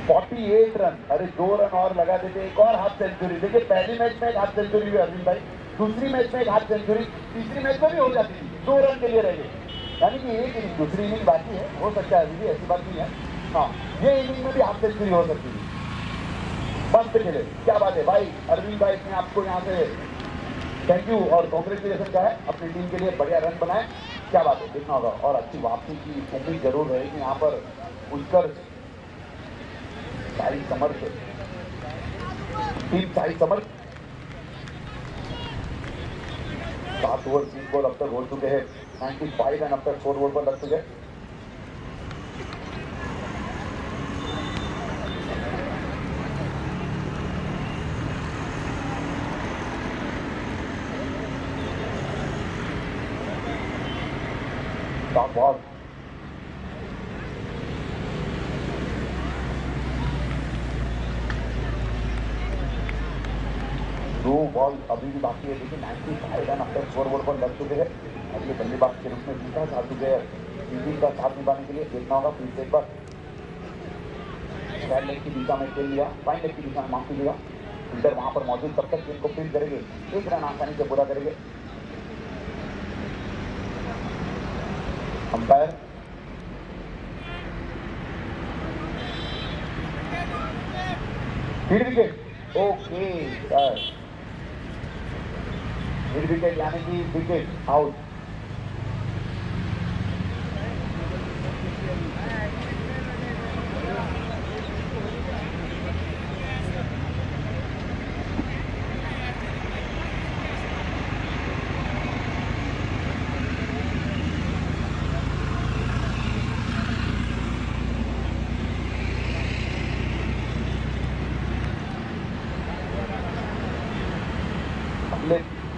48 रन, अरे 2 रन और लगा देते, एक और हाफ सेंचुरी। देखिए पहली मैच में एक हाफ सेंचुरी हुई अरविंद भाई, दूसरी मैच में एक हाफ सेंचुरी, तीसरी मैच में भी हो जाती थी। 2 रन के लिए रह गए, यानी कि एक इनिंग, दूसरी इनिंग बाकी है, हो सकता है अभी भी, ऐसी बात नहीं है। हाँ ये इनिंग में भी हाफ सेंचुरी हो सकती थी। मस्त खेले, क्या बात है भाई। अरविंद भाई ने आपको यहाँ से थैंक यू और कॉन्ग्रेचुलेसन का है अपनी टीम के लिए, बढ़िया रन बनाए, क्या बात है। देखना होगा और अच्छी वापसी की उम्मीद जरूर रहेगी यहाँ पर। उत्कर्ष सारी समर्थ टीम, सारी समर्थ 7 ओवर 3 बॉल अब तक हो चुके हैं, 95 रन अब तक 4 ओवर पर लग चुके हैं। बॉल दो बॉल अभी भी बाकी है, लेकिन 95 रन अब तक 4 ओवर पर लग चुके हैं। अगले बल्लेबाज के रूप में जीता चाह चुके हैं। टीम का साथ निभाने के लिए देखना होगा फिर से एक बार। स्क्वायर लेग की दिशा में खेल लिया, फाइन लेग की दिशा में माफ कीजिएगा। फील्डर वहां पर मौजूद, तब तक गेंद को फील्ड करेंगे, 1 रन आसानी से पूरा करेंगे। Umpire mid wicket, okay sir, mid wicket यानी कि विकेट आउट।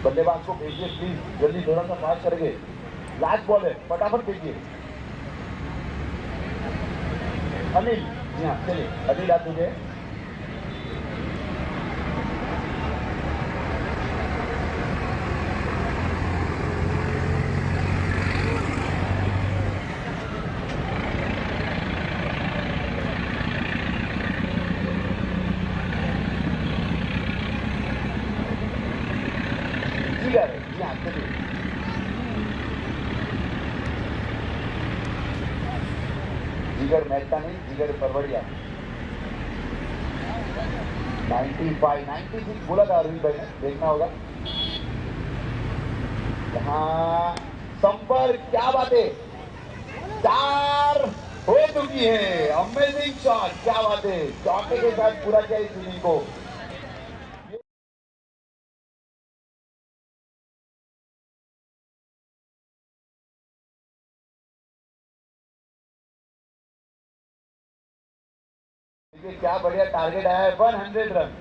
बल्लेबाज को भेजिए प्लीज, जल्दी थोड़ा सा फास्ट करेंगे। लास्ट बॉल है, फटाफट भेजिए। अनिल, जी हाँ चलिए, अनिल आप मुझे जिगर, जी हाँ चलिए। जिगर मेहता नहीं, जिगर परवड़िया। 95, 96 बोला था अरविंद भाई ने, देखना होगा। यहाँ संपर्क, क्या बात है, 4 हो चुकी है। अमेजिंग शॉट, क्या बात है, चौके के साथ पूरा किया इस इनिंग को। देखिए क्या बढ़िया टारगेट आया है, 100 रन।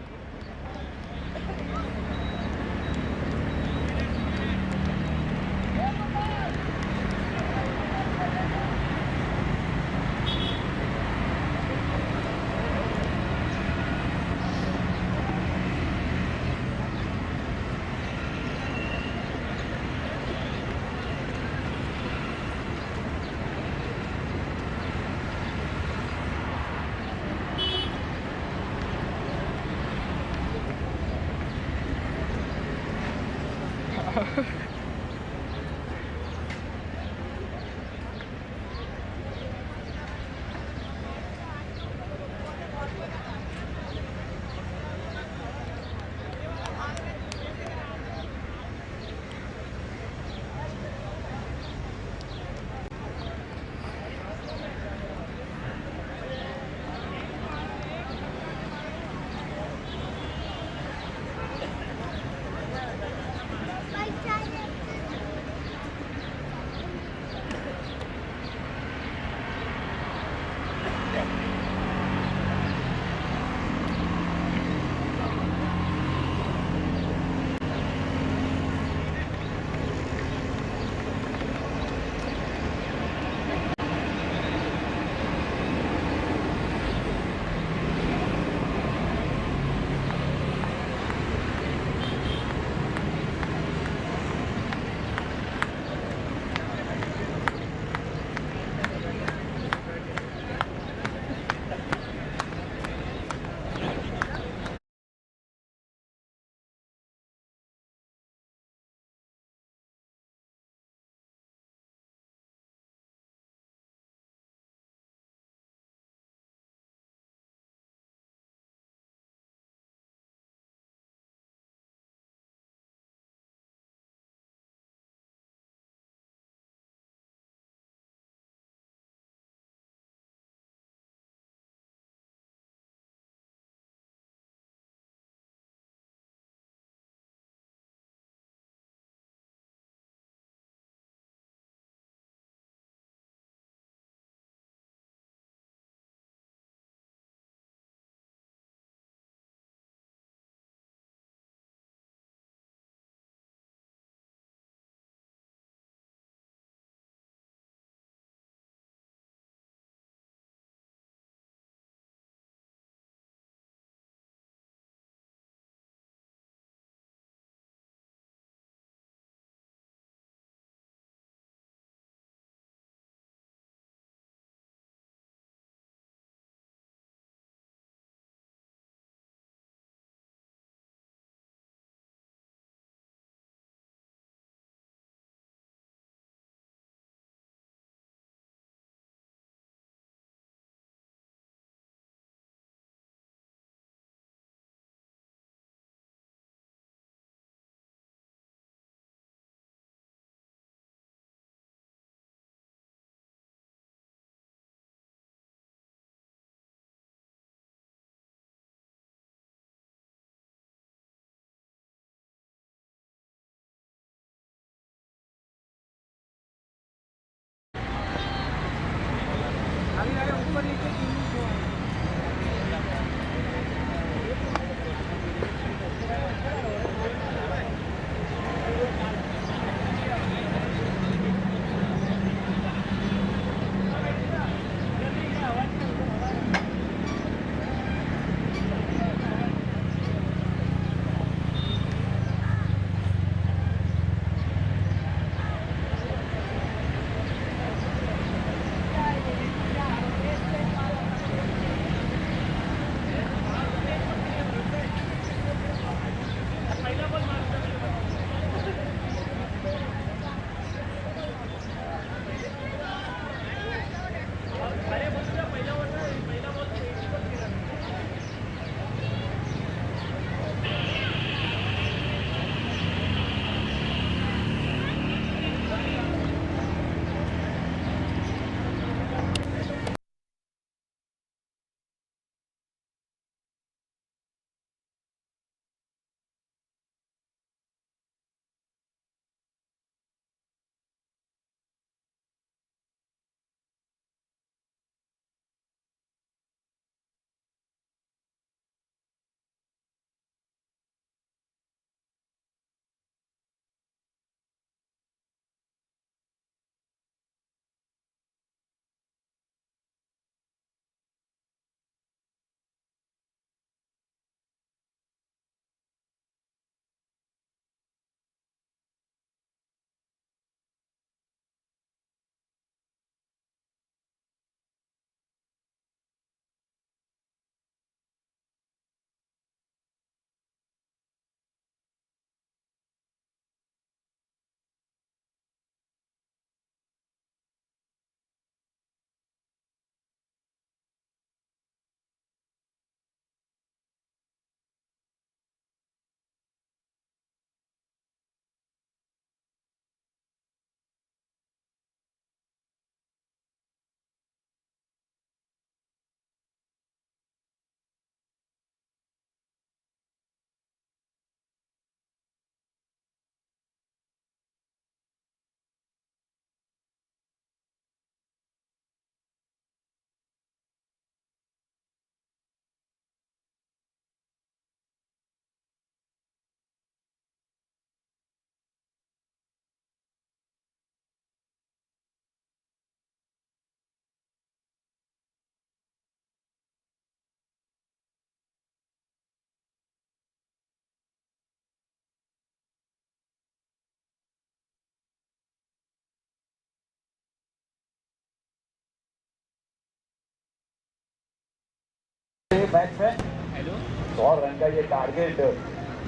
मैच में हेलो 100 रन का ये टारगेट।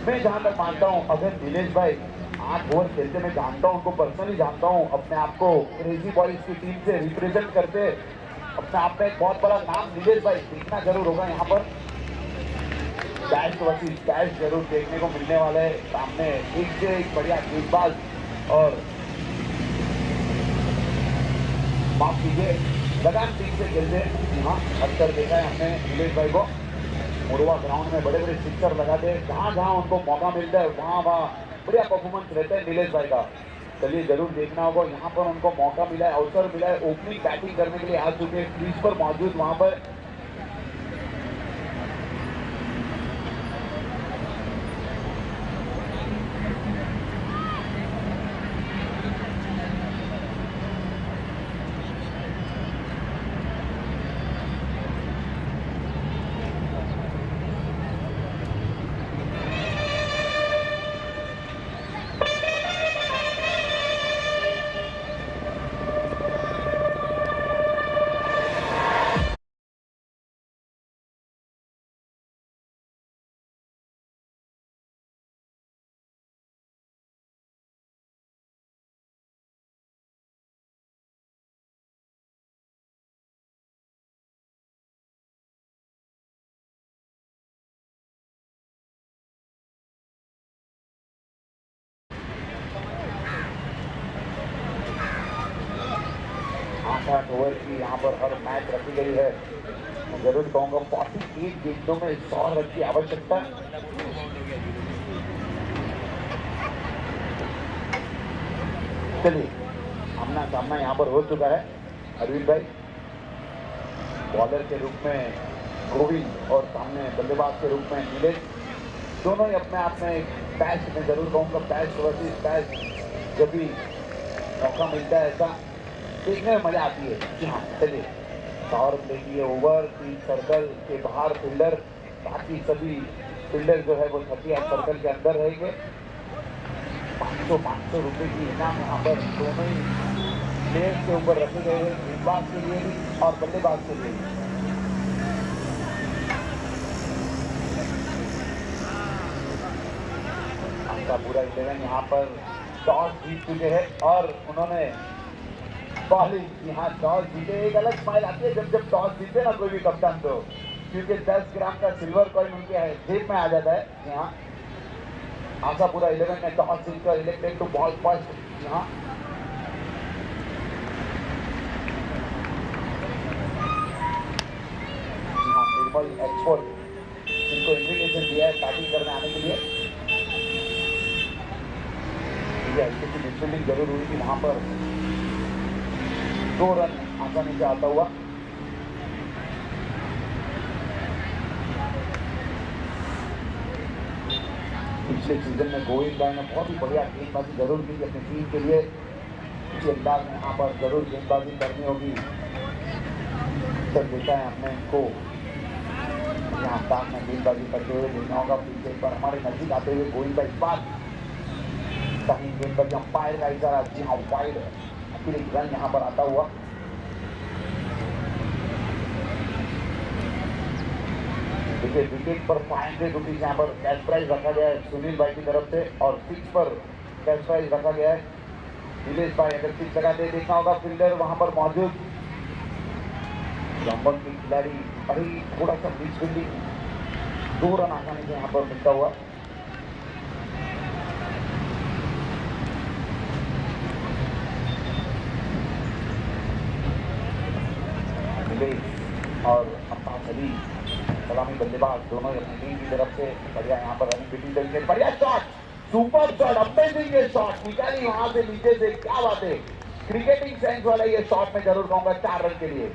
मैं जहां तक मानता हूं, अगर नीलेश भाई 8 ओवर खेलते, मैं जानता हूं उनको, पर्सनली जानता हूं, अपने आप को क्रेजी बॉयज की टीम से रिप्रेजेंट करते अपने आप में एक बहुत बड़ा नाम नीलेश भाई देखना जरूर होगा यहाँ पर। कैश वसीस कैश जरूर देखने को मिलने वाला है सामने, एक से एक बढ़िया गेंदबाज। और माफ कीजिए, लगान टीम से खेलते यहाँ अक्सर देखा है हमने नीलेश भाई को मुरवा ग्राउंड में बड़े बड़े सिक्सर लगाते हैं, जहाँ जहाँ उनको मौका मिलता है वहाँ बढ़िया परफॉर्मेंस रहता है नीलेश भाई का। चलिए जरूर देखना होगा, यहाँ पर उनको मौका मिला है, अवसर मिला है, ओपनिंग बैटिंग करने के लिए आ चुके हैं, क्रीज पर मौजूद वहाँ पर। आठ ओवर की यहाँ पर हर मैच रखी गई है। मैं जरूर कहूँगा 48 गेंदों में 100 रन की आवश्यकता। चलिए आमना सामना यहाँ पर हो चुका है। अरविंद भाई बॉलर के रूप में गोविंद और सामने बल्लेबाज के रूप में नीलेश, दोनों ही अपने आप में बेस्ट, मैं जरूर कहूँगा बेस्ट वर्सेस बेस्ट। जब भी मौका मिलता है ऐसा देखने में मजा आती है। जी हाँ, चलिए पावर प्ले की ओवर 3 सर्कल के बाहर फील्डर, बाकी सभी फील्डर जो है वो 38 सर्कल के अंदर रहेंगे। 500 रुपए की इनाम यहाँ पर दोनों ही प्लेयर्स के ऊपर रखे गए हैं, गेंदबाज के लिए भी और बल्लेबाज के लिए भी। आपका पूरा 11 यहाँ पर टॉस जीत चुके हैं और उन्होंने बॉलिंग, यहाँ टॉस जीते। एक अलग स्माइल आती है जब टॉस जीते ना कोई भी कप्तान, तो क्योंकि 10 ग्राम का सिल्वर कॉइन उनके जेब में आ जाता है। यहाँ आशापुरा 11 ने टॉस जीतकर इलेक्टेड टू बॉल फर्स्ट। यहाँ निर्मल एक्सपोर्ट जिनको इन्विटेशन दिया है बैटिंग करने आने के लिए, फील्डिंग जरूर हुई थी वहां पर, 2 रन आसानी से आता हुआ। पिछले सीजन में गोविंद भाई ने बहुत ही बढ़िया गेंदबाजी जरूर की थी अपनी टीम के लिए। इसी अंदाज में यहाँ पर जरूर गेंदबाजी करनी होगी। सर देखा है हमने इनको यहाँ अंदाज में गेंदबाजी करते हुए देखना होगा। पीछे पर हमारे नजदीक आते हुए गोविंद भाई इस बार कहीं गेंदबाजी अंपायर का इशारा, जी हाँ वाइड अतिरिक्त रन यहाँ पर आता हुआ। देखिए विकेट पर 500 रुपीज यहाँ पर कैश प्राइज रखा गया है सुनील भाई की तरफ से, और 6 पर कैश प्राइज रखा गया है। नीलेश भाई अगर 6 लगाते देखना होगा, फील्डर वहां पर मौजूद, जम्बल की खिलाड़ी अभी थोड़ा सा बीच फील्डिंग, 2 रन आसानी से यहाँ पर मिलता हुआ। और अब्बास अली सलामी बल्लेबाज दोनों अपनी टीम की तरफ से बढ़िया यहाँ पर रनिंग बिटिंग करेंगे। बढ़िया शॉट, सुपर शॉट, अमेजिंग ये शॉट निकाली वहां से नीचे से, क्या बात है, क्रिकेटिंग सेंस वाला ये शॉट मैं जरूर कहूंगा 4 रन के लिए।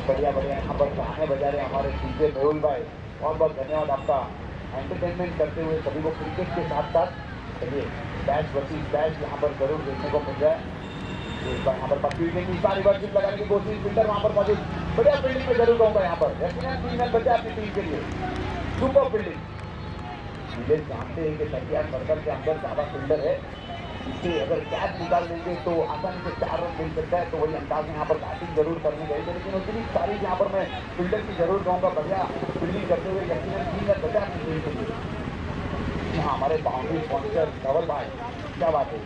बढ़िया बढ़िया यहाँ पर डीजे मेहुल भाई, बहुत बहुत धन्यवाद आपका एंटरटेनमेंट करते हुए सभी को क्रिकेट के साथ साथ चलिए बैच वर्सेस बैच यहाँ पर जरूर देखने को मिल जाए। इस बार यहाँ पर पक्की विकेट की सारी बार चिप लगाने की कोशिश, फील्डर वहाँ पर मौजूद, बढ़िया फील्डिंग में जरूर कहूँगा यहाँ पर 3 रन बचे आपकी टीम के लिए, सुपर फील्डिंग। नीलेश जानते हैं कि 38 सर्कल के अंदर ज़्यादा फील्डर है, इसे अगर कैच निकाल देंगे तो आसानी से 4 रन मिल सकता है, तो वही अंदाज में यहाँ पर बैटिंग जरूर करनी चाहिए, लेकिन उतनी सारी यहाँ पर मैं फील्डर की जरूर कहूँगा बढ़िया फील्डिंग करते हुए यकीनन 3 रन बचा अपनी टीम के लिए। हाँ, हमारे बाउंड्री स्पॉन्सर धवल भाई, क्या बात है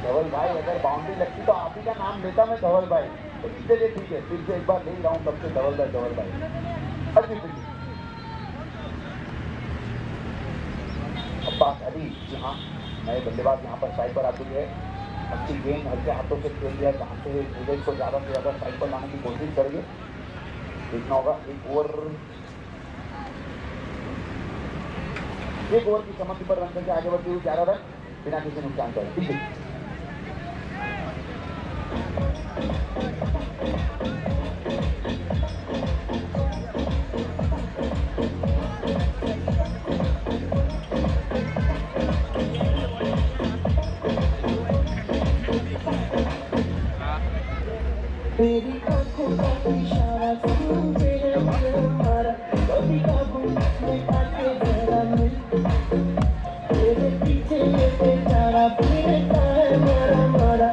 धवल भाई, अगर बाउंड्री लगती तो आप ही का नाम लेता मैं धवल भाई, तो चलिए ठीक है, फिर से एक बार ले रहा हूँ तब से धवल भाई अभी फील्डिंग। अब्बास अली, जी हाँ, नए बल्लेबाज यहाँ पर साइड पर आ चुके हैं, अच्छी गेंद हल्के हाथों से खेल दिया, जहाँ से नीलेश को ज़्यादा से ज़्यादा साइड पर लाने की कोशिश करेंगे, देखना होगा। एक ओवर की समाप्ति पर रन करके आगे बढ़ती हुई 11 रन बिना किसी नुकसान का। ठीक है, तेरी आंखों का इशारा सुन तेरे दिल हमारा, कभी काबू में आके जरा मिल, तेरे पीछे ये बेचारा फिरता है मारा।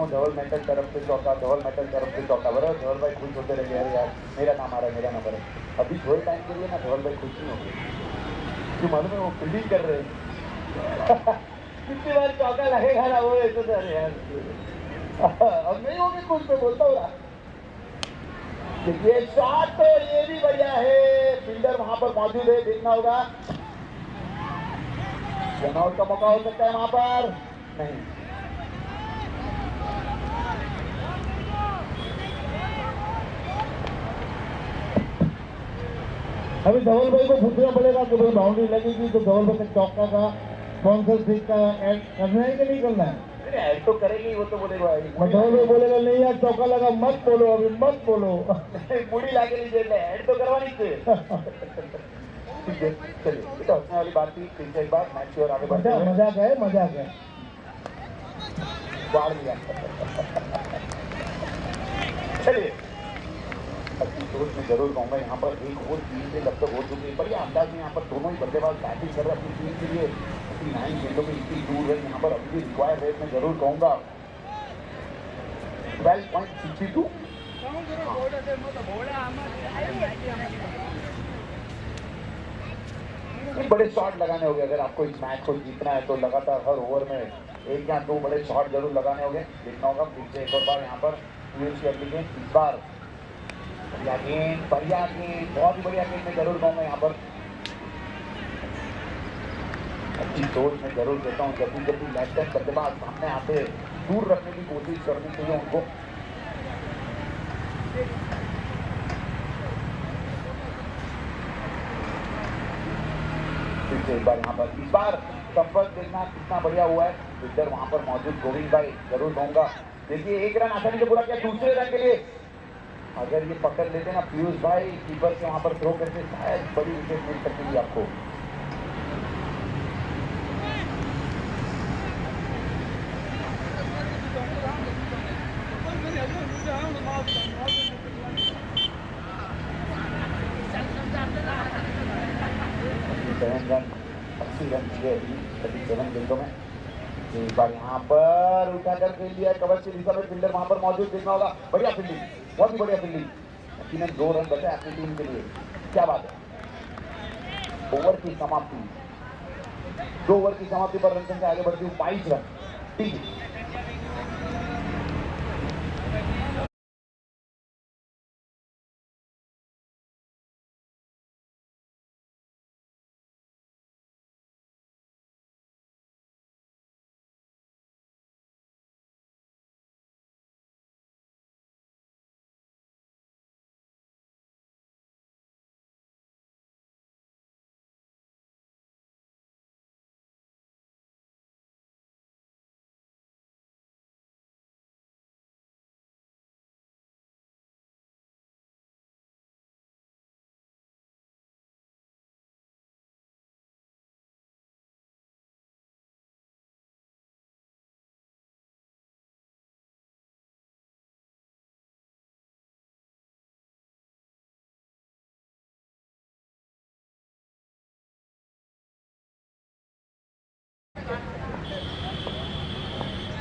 धवल मेटल तरफ से चौका, धवल मेटल तरफ से चौका, बराबर। धवल भाई खुश होते रहे, अरे यार मेरा नाम आ रहा है, मेरा नंबर है। अभी थोड़े टाइम के लिए ना धवल भाई खुश नहीं होंगे, क्यों मालूम है, वो फील्डिंग कर रहे हैं कितनी बार चौका लगेगा ना वो, ऐसे तो अरे यार अब नहीं होगी कुछ, मैं बोलता हूँ। ये शॉट तो ये भी बढ़िया है, फील्डर वहां पर मौजूद है, देखना होगा, रनआउट का मौका हो सकता है वहां पर, नहीं। अभी धवल भाई को पूछना पड़ेगा कि भाई बाउंड्री लगेगी तो धवल भाई चौका का स्पॉन्सरशिप का ऐड करना है कि नहीं करना है? ऐड तो करेंगे, वो तो बोलेगा, धवल भाई बोलेगा नहीं यार चौका लगा, मत बोलो अभी, मत बोलो मुड़ी ला के लीजिए, ऐड तो करवानी चाहिए। चलिए बेटा, हंसने वाली बात थी, फिर से एक बार मैच की ओर आगे बढ़ते हैं। मजाक है, मजाक है, बाढ़ लिया। चलिए, अच्छी सोच में जरूर कहूँगा, यहाँ पर एक और टीम से जब तक हो चुकी है, बढ़िया अंदाज में यहाँ पर दोनों ही बल्लेबाज बैटिंग कर रहे हैं अपनी टीम के लिए, 9 गेंदों में इतनी दूर है, यहाँ पर अभी भी रिक्वायर्ड रेट में जरूर कहूँगा 12.62। बड़े शॉट लगाने होंगे, अगर आपको इस मैच को जीतना है तो लगातार हर ओवर में 1 या 2 बड़े शॉट जरूर लगाने होंगे, देखना होगा। फिर से एक और बार यहाँ पर यूएसए अगली गेंद, इस बार बढ़िया गेंद, बहुत ही बढ़िया गेंद में जरूर कहूँगा यहाँ पर। अच्छी सोच में जरूर कहता हूँ, जब भी लेफ्ट हैंड बल्लेबाज सामने आते दूर रखने की कोशिश करनी चाहिए उनको। फिर से एक बार यहाँ पर इस बार संपर्क देखना कितना बढ़िया हुआ है। इधर वहां पर मौजूद गोविंद भाई जरूर कहूंगा, देखिए एक रन आसानी से पूरा किया। दूसरे रन के लिए अगर ये पकड़ लेते ना पीयूष भाई कीपर से वहां पर थ्रो करके, शायद बड़ी विकेट मिल सकती थी आपको। रन 80 रन चाहिए 37 गेंदों में। एक बार यहाँ पर उठाकर खेल दिया कवर से दिशा में, फील्डर वहां पर मौजूद देखना होगा। बढ़िया फील्डिंग, बहुत ही बढ़िया फील्डिंग। यकीनन 2 रन बचा अपनी टीम के लिए, क्या बात है। ओवर की समाप्ति, 2 ओवर की समाप्ति पर रन संख्या आगे बढ़ती हुई 22 रन। ठीक है,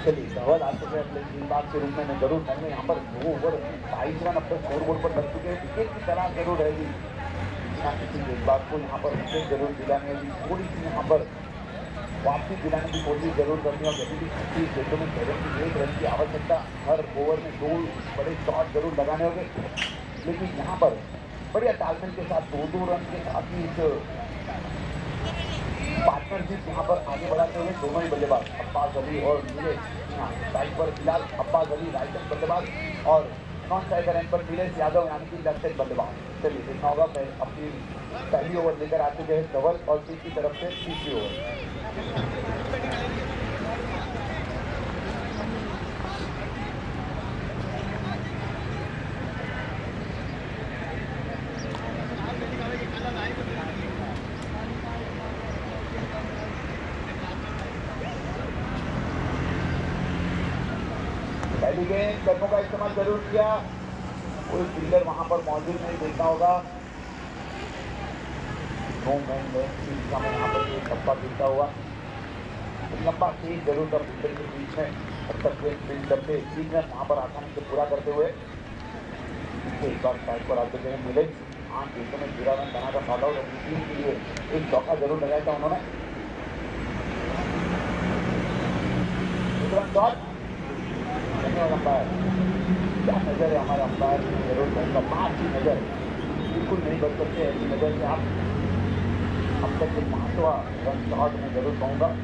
चलिए धवल आ चुके हैं अपने गेंदबाज के रूप में। मैं जरूर कहूँगा यहाँ पर 2 ओवर 22 रन अब तक स्कोर बोर्ड पर लग चुके हैं। विकेट की तलाश जरूर रहेगी, किसी गेंदबाज को यहाँ पर विकेट जरूर दिलानी होगी। थोड़ी सी यहाँ पर वापसी दिलाने की कोशिश जरूर करनी होगी। अभी भी 36 गेंदों में 71 रन की आवश्यकता, हर ओवर में 2 बड़े शॉट जरूर लगाने होंगे। लेकिन यहाँ पर बढ़िया तालमेल के साथ 2-2 रन के साथ ही पार्टनरशिप यहाँ पर आगे बढ़ाते हुए दोनों ही बल्लेबाज अब्बास अली और नीलेश, साइड पर फिलहाल अब्बास अली राइट हैंड बल्लेबाज और नॉन स्ट्राइकर एंड पर नीलेश यादव यानी कि लेफ्ट हैंड बल्लेबाज। चलिए देखना होगा, मैं अपनी पहली ओवर लेकर आ चुके हैं धवल और टीम की तरफ से तीसरी ओवर। पहली गेंद कदमों का इस्तेमाल जरूर किया, कोई फील्डर वहां पर मौजूद नहीं, देखना होगा। समय यहाँ पर एक टप्पा गिरता हुआ, लंबा तेज जरूर था फील्डर के बीच में। अब तक फील्ड डब्बे 3 रन वहां पर आसानी से पूरा करते हुए एक बार साइड पर आ चुके हैं मिलेज। 8 गेंदों में 13 रन बनाकर नॉट आउट अपनी टीम के लिए एक चौका जरूर लगाया था उन्होंने। शॉट अंपायर, क्या नजर है हमारे अंपायर की, जरूर कहूँगा बात की नजर बिल्कुल नहीं बच सकते ऐसी नजर से आप। अब तक एक 5वां रन शॉट में जरूर कहूँगा।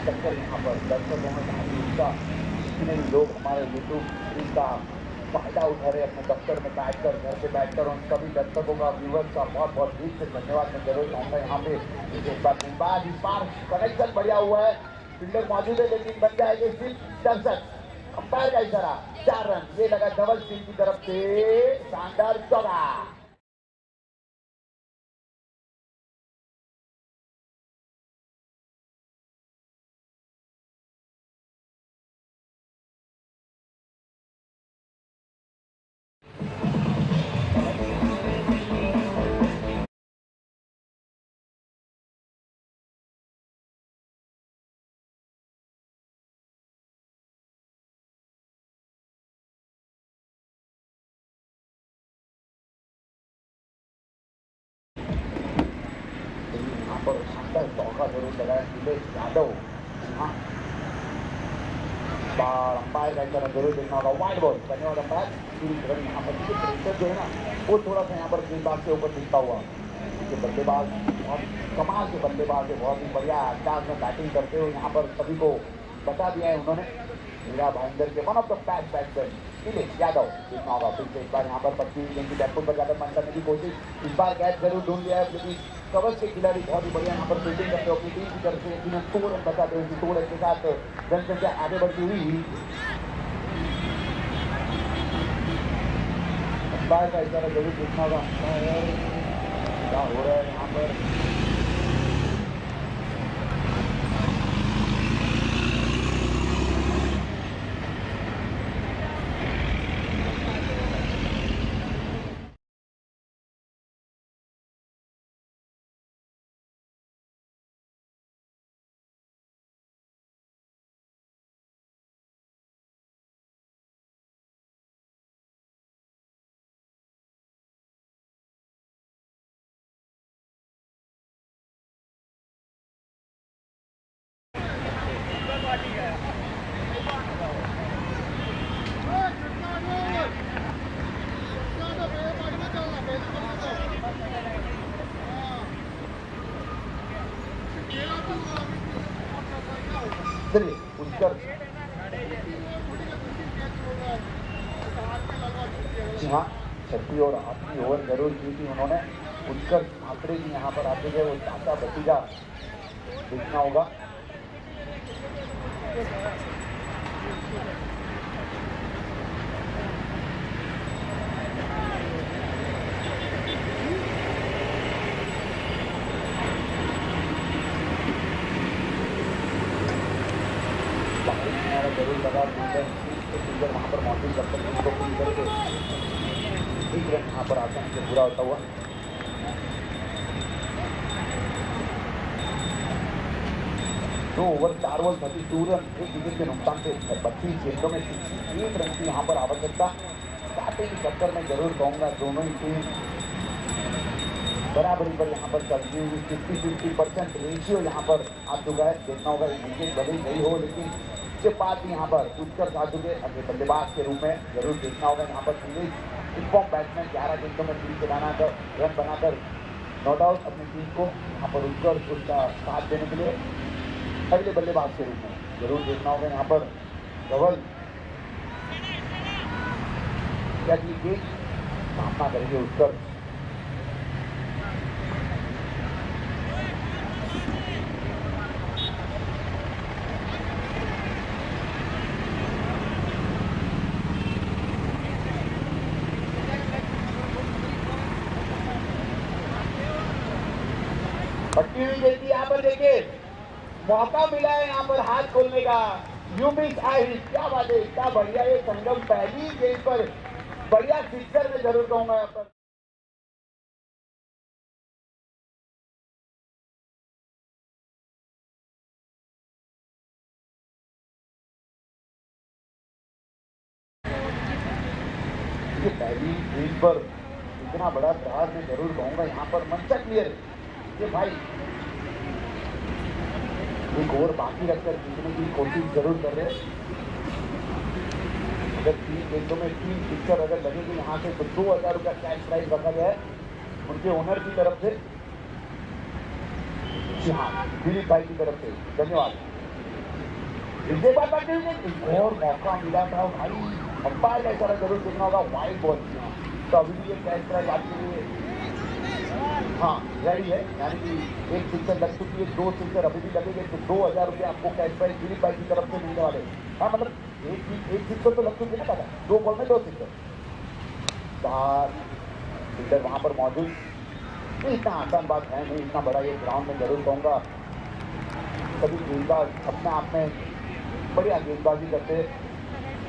टक्कर यहाँ पर दर्शकों में भारी उत्साह, जितने भी लोग हमारे यूट्यूब का फायदा उठा रहे अपने दफ्तर में बैठकर, घर पे बैठकर, उन सभी दर्शकों का, व्यूवर्स का बहुत बहुत दिल से धन्यवाद मैं जरूर कहूँगा। यहाँ पे इस बार कनेक्शन बढ़िया हुआ है, फील्डर मौजूद है लेकिन बन जाएगी सिर्फ दर्शक। अंपायर का इशारा, 4 रन ये लगा डबल टीम की तरफ से, शानदार चौका। शानदार चौका जरूर लगाया नीलेश यादव, हाँ, अंपायर का इशारा जरूर देखना होगा, वाइड बॉल। धन्यवाद अंपायर। यहाँ पर प्रेशर जो है ना वो थोड़ा सा यहाँ पर गेंदबाज के ऊपर दिखता हुआ, बल्लेबाज बहुत कमाल के बल्लेबाज है, बहुत ही बढ़िया अंदाज में बैटिंग करते हुए यहाँ पर सभी को बता दिया है उन्होंने। मीरा भाईंदर के one of the best batsman Nilesh Yadav देखना होगा फिर से। इस बार यहाँ पर 25 गेंद की बैकफुट पर जाकर बंद करने की कोशिश, इस बार कैच जरूर ढूंढ लिया है, क्योंकि कवच के खिलाड़ी बहुत ही बढ़िया यहाँ पर फील्डिंग करते हो अपनी टीम की तरफ से। जिन्हें 2 रन बचाते हुए 2 रन के साथ जनसंख्या आगे बढ़ती हुई। अंपायर का इशारा जरूर देखना होगा, क्या हो रहा है यहाँ पर। चलिए उत्कर्ष, जी हाँ, 36 और 8वीं ओवर जरूर की थी उन्होंने। उत्कर्ष ठाकरे जी यहाँ पर आते थे, वो चाचा भतीजा देखना होगा। जरूर लगा फील्डर वहाँ पर मौजूद जब तक उनको पूरी करके 1 रन यहाँ पर आसानी से पूरा होता हुआ। दो ओवर 4 बॉल 32 रन, 1 विकेट के नुकसान से 32 गेंदों में 1 रन की यहाँ पर आवश्यकता। बैटिंग चक्कर में जरूर कहूँगा दोनों ही टीम बराबरी पर यहाँ पर चलती हुई 50-50% रेशियो यहाँ पर आ चुका है। देखना होगा विकेट भले ही नहीं हो, लेकिन इसके बाद भी यहाँ पर उत्कर्ष आ चुके अपने बल्लेबाज के रूप में जरूर देखना होगा। यहाँ पर फॉर्म बैट्समैन 11 गेंदों में 3 चलाना कर रन बनाकर नॉट आउट अपनी टीम को यहाँ पर उत्कर्ष उसका साथ देने के लिए अगले बल्लेबाज के रूप में जरूर देखना होगा। यहाँ पर धवल क्या के सामना करेंगे उत्कर्ष। पट्टी हुई गेंद यहाँ पर देखिए, मौका मिला है यहाँ पर हाथ खोलने का। यूमिस आहिर, क्या बात है, इतना बढ़िया ये संगम। पहली गेंद पर बढ़िया सिक्सर में जरूर कहूंगा यहाँ पर। ये पहली गेंद पर इतना बड़ा प्रहार मैं जरूर कहूंगा यहाँ पर। मंचा क्लियर ये भाई, एक ओवर बाकी रखकर जीतने की कोशिश जरूर कर रहे हैं। अगर 3 गेंदों में 3 सिक्सर अगर लगेंगे यहाँ से तो 2000 रुपया कैश प्राइज रखा गया है उनके ओनर की तरफ से। जी हाँ, दिलीप भाई की तरफ से धन्यवाद। इसके बाद और मौका मिला था भाई, अंपायर का इशारा जरूर देखना होगा, वाइड बॉल। तो अभी भी ये कैश प्राइज आपके लिए हाँ रेडी है, यानी कि 1 सिक्सर लग चुकी है, 2 सिक्सर अभी भी लगेंगे तो 2000 रुपये आपको कैश प्राइज दिलीप भाई की तरफ से मिलने वाले। हाँ मतलब एक सिक्सर तो लग चुकी है ना दादा, 2 बॉल में 2 सिक्सर। बाहर फील्डर वहाँ पर मौजूद, इतना आसान बात है नहीं, इतना बड़ा ये ग्राउंड में जरूर कहूँगा। सभी गेंदबाज अपने आप में बढ़िया गेंदबाजी करते।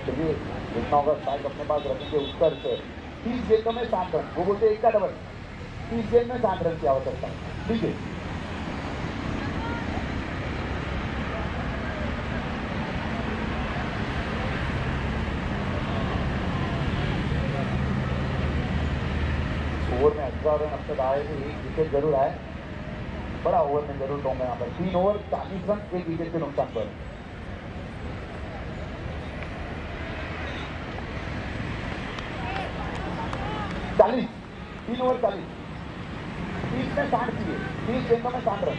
चलिए देखना होगा, शायद अपने पास रखेंगे उत्कर्ष। 30 गेंदों में 7 रन, वो बोलते 1 का डबल। 30 गेंद में 7 रन की आवश्यकता है, ठीक है। ओवर में 18 रन अब तक आए थे, 1 विकेट जरूर आए। बड़ा ओवर में जरूर कहूंगा यहाँ पर 3 ओवर 40 रन 1 विकेट के नुकसान पर। चालीस 3 ओवर 40 30 में 60 चाहिए, 30 गेंदों में 60 रन।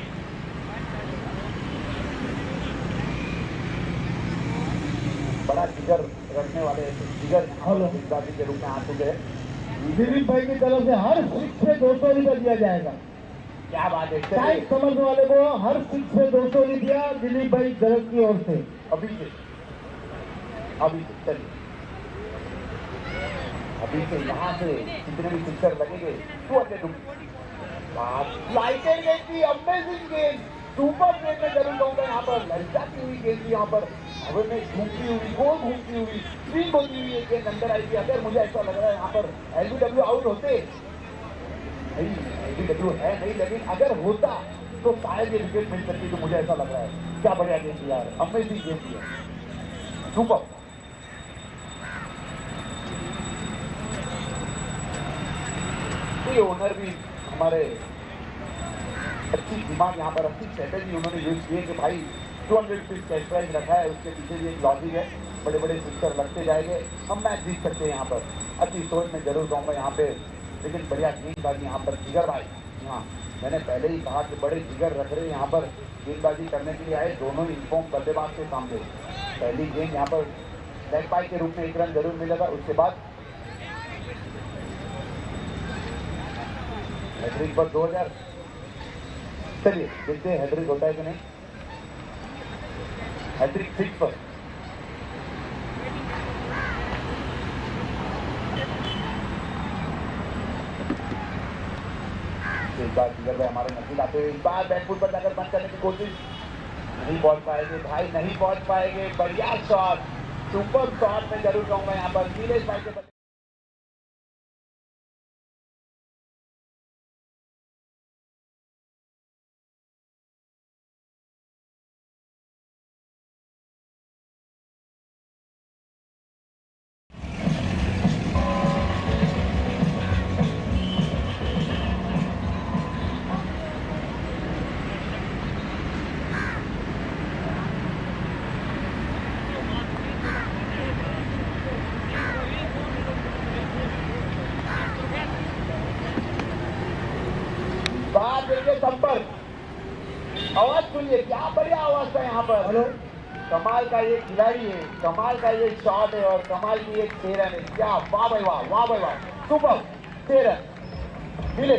बड़ा जिगर रखने वाले जिगर गेंदबाजी के रूप में आ चुके हैं। दिलीप भाई की तरफ से हर सिक्स से 200 रुपये दिया जाएगा। क्या बात है, साइड समझने वाले को हर सिक्स से 200 रुपया दिलीप भाई तरफ की ओर से। अभी से चलिए, अभी से यहाँ से जितने भी सिक्सर लगेंगे 200 रुपये। लाइटेड गेंद थी, अमेजिंग गेंद, सुपर गेंद में जरूर कहूंगा यहाँ पर, ललचाती हुई गेंद थी यहाँ पर, हवा में घूमती हुई, गोल घूमती हुई, स्विंग होती हुई एक गेंद अंदर आई थी। अगर मुझे ऐसा लग रहा है यहाँ पर एलबीडब्ल्यू आउट होते, एलबीडब्ल्यू है नहीं, लेकिन अगर होता तो शायद ये विकेट मिल सकती, तो मुझे ऐसा लग रहा है। क्या बढ़िया गेंद थी यार, अमेजिंग गेंद थी, सुपर। ये ओनर भी हमारे अच्छी दिमाग यहाँ पर, अच्छी स्ट्रेटेजी उन्होंने यूज की है कि भाई 200 रुपीज कैश प्राइज रखा है, उसके पीछे भी एक लॉजिक है, बड़े बड़े सिक्सर लगते जाएंगे, हम मैच जीत सकते हैं यहाँ पर। अच्छी सोच में जरूर कहूँगा यहाँ पे, लेकिन बढ़िया गेंदबाजी यहाँ पर जिगर भाई। हाँ, मैंने पहले ही कहा कि बड़े जिगर रख रहे हैं यहाँ पर, गेंदबाजी करने के लिए आए दोनों ही इन्फॉर्म बल्लेबाज के सामने। पहली गेंद यहाँ पर लेग बाई के रूप में 1 रन जरूर मिलेगा, उसके बाद हैट्रिक पर 2000। चलिए देखते हैं हैट्रिक होता है कि नहीं। हैट्रिक 6 पर एक बार जिगर भाई हमारे नसीब आते हुए, एक बार बैकफुट पर जाकर बंद करने की कोशिश, नहीं पहुंच पाएंगे भाई, नहीं पहुंच पाएंगे। बढ़िया शॉट, सुपर शॉट में जरूर कहूंगा यहाँ पर नीलेश भाई के। संपर्क, आवाज सुनिए, क्या बढ़िया आवाज था यहाँ पर। हेलो, कमाल का ये खिलाड़ी है, कमाल का ये शॉट है और कमाल की एक 6 रन है। क्या वाह भाई वाह, वाह भाई वाह, सुपर 6 रन मिले।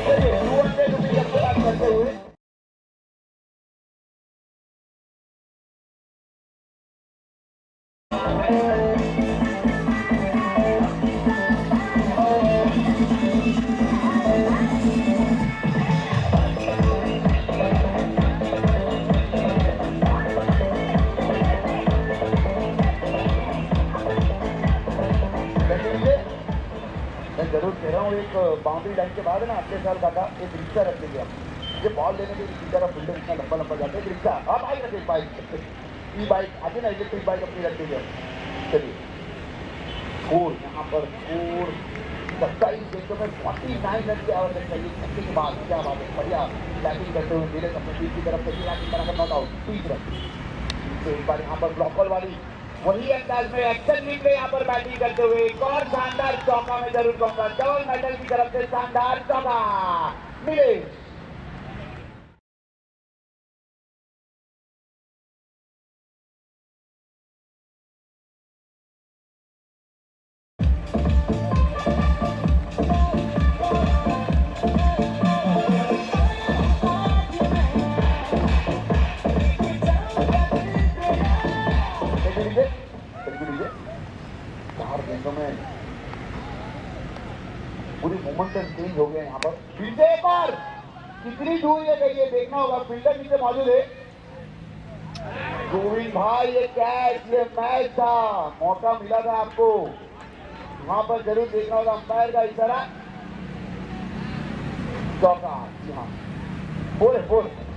चलिए 200 रुपये करते हुए जरूर कह रहा हूँ, एक बाउंड्री लाइन के बाद है ना, अगले साल काका एक रिक्शा रख लीजिए आप, ये बॉल लेने के लिए तरफ फील्डर इतना लंबा लंबा जाता है, रिक्शा आप बाइक रखिए, बाइक ई बाइक आती ना, इलेक्ट्रिक बाइक अपनी रख लीजिए। चलिए स्कोर यहाँ पर, स्कोर 27 गेंदों में 49 रन की आवश्यकता है। छक्के के बाद क्या बात है, बढ़िया बैटिंग करते हुए नीलेश अपनी टीम की तरफ से नॉट आउट 30 रन। एक बार यहाँ पर ब्लॉक बॉल वाली वही अंदाज में एक्शन लीग में यहाँ पर बैटिंग करते हुए एक और शानदार चौका में जरूर कहूंगा, डबल मेडल की तरफ से शानदार चौका मिले। पूरी मोमेंटम चेंज हो गया यहाँ पर। फिर से एक बार, कितनी दूर ये गई है देखना होगा, फील्डर नीचे मौजूद है। गोविंद भाई ये कैच, ये मैच था, मौका मिला था आपको, वहां पर जरूर देखना होगा, अंपायर का इशारा, चौका। जी हाँ, बोले बोले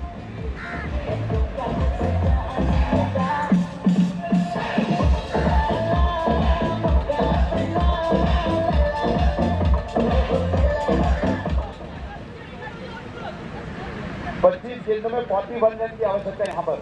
इस गेंद में 41 रन की आवश्यकता है यहाँ पर।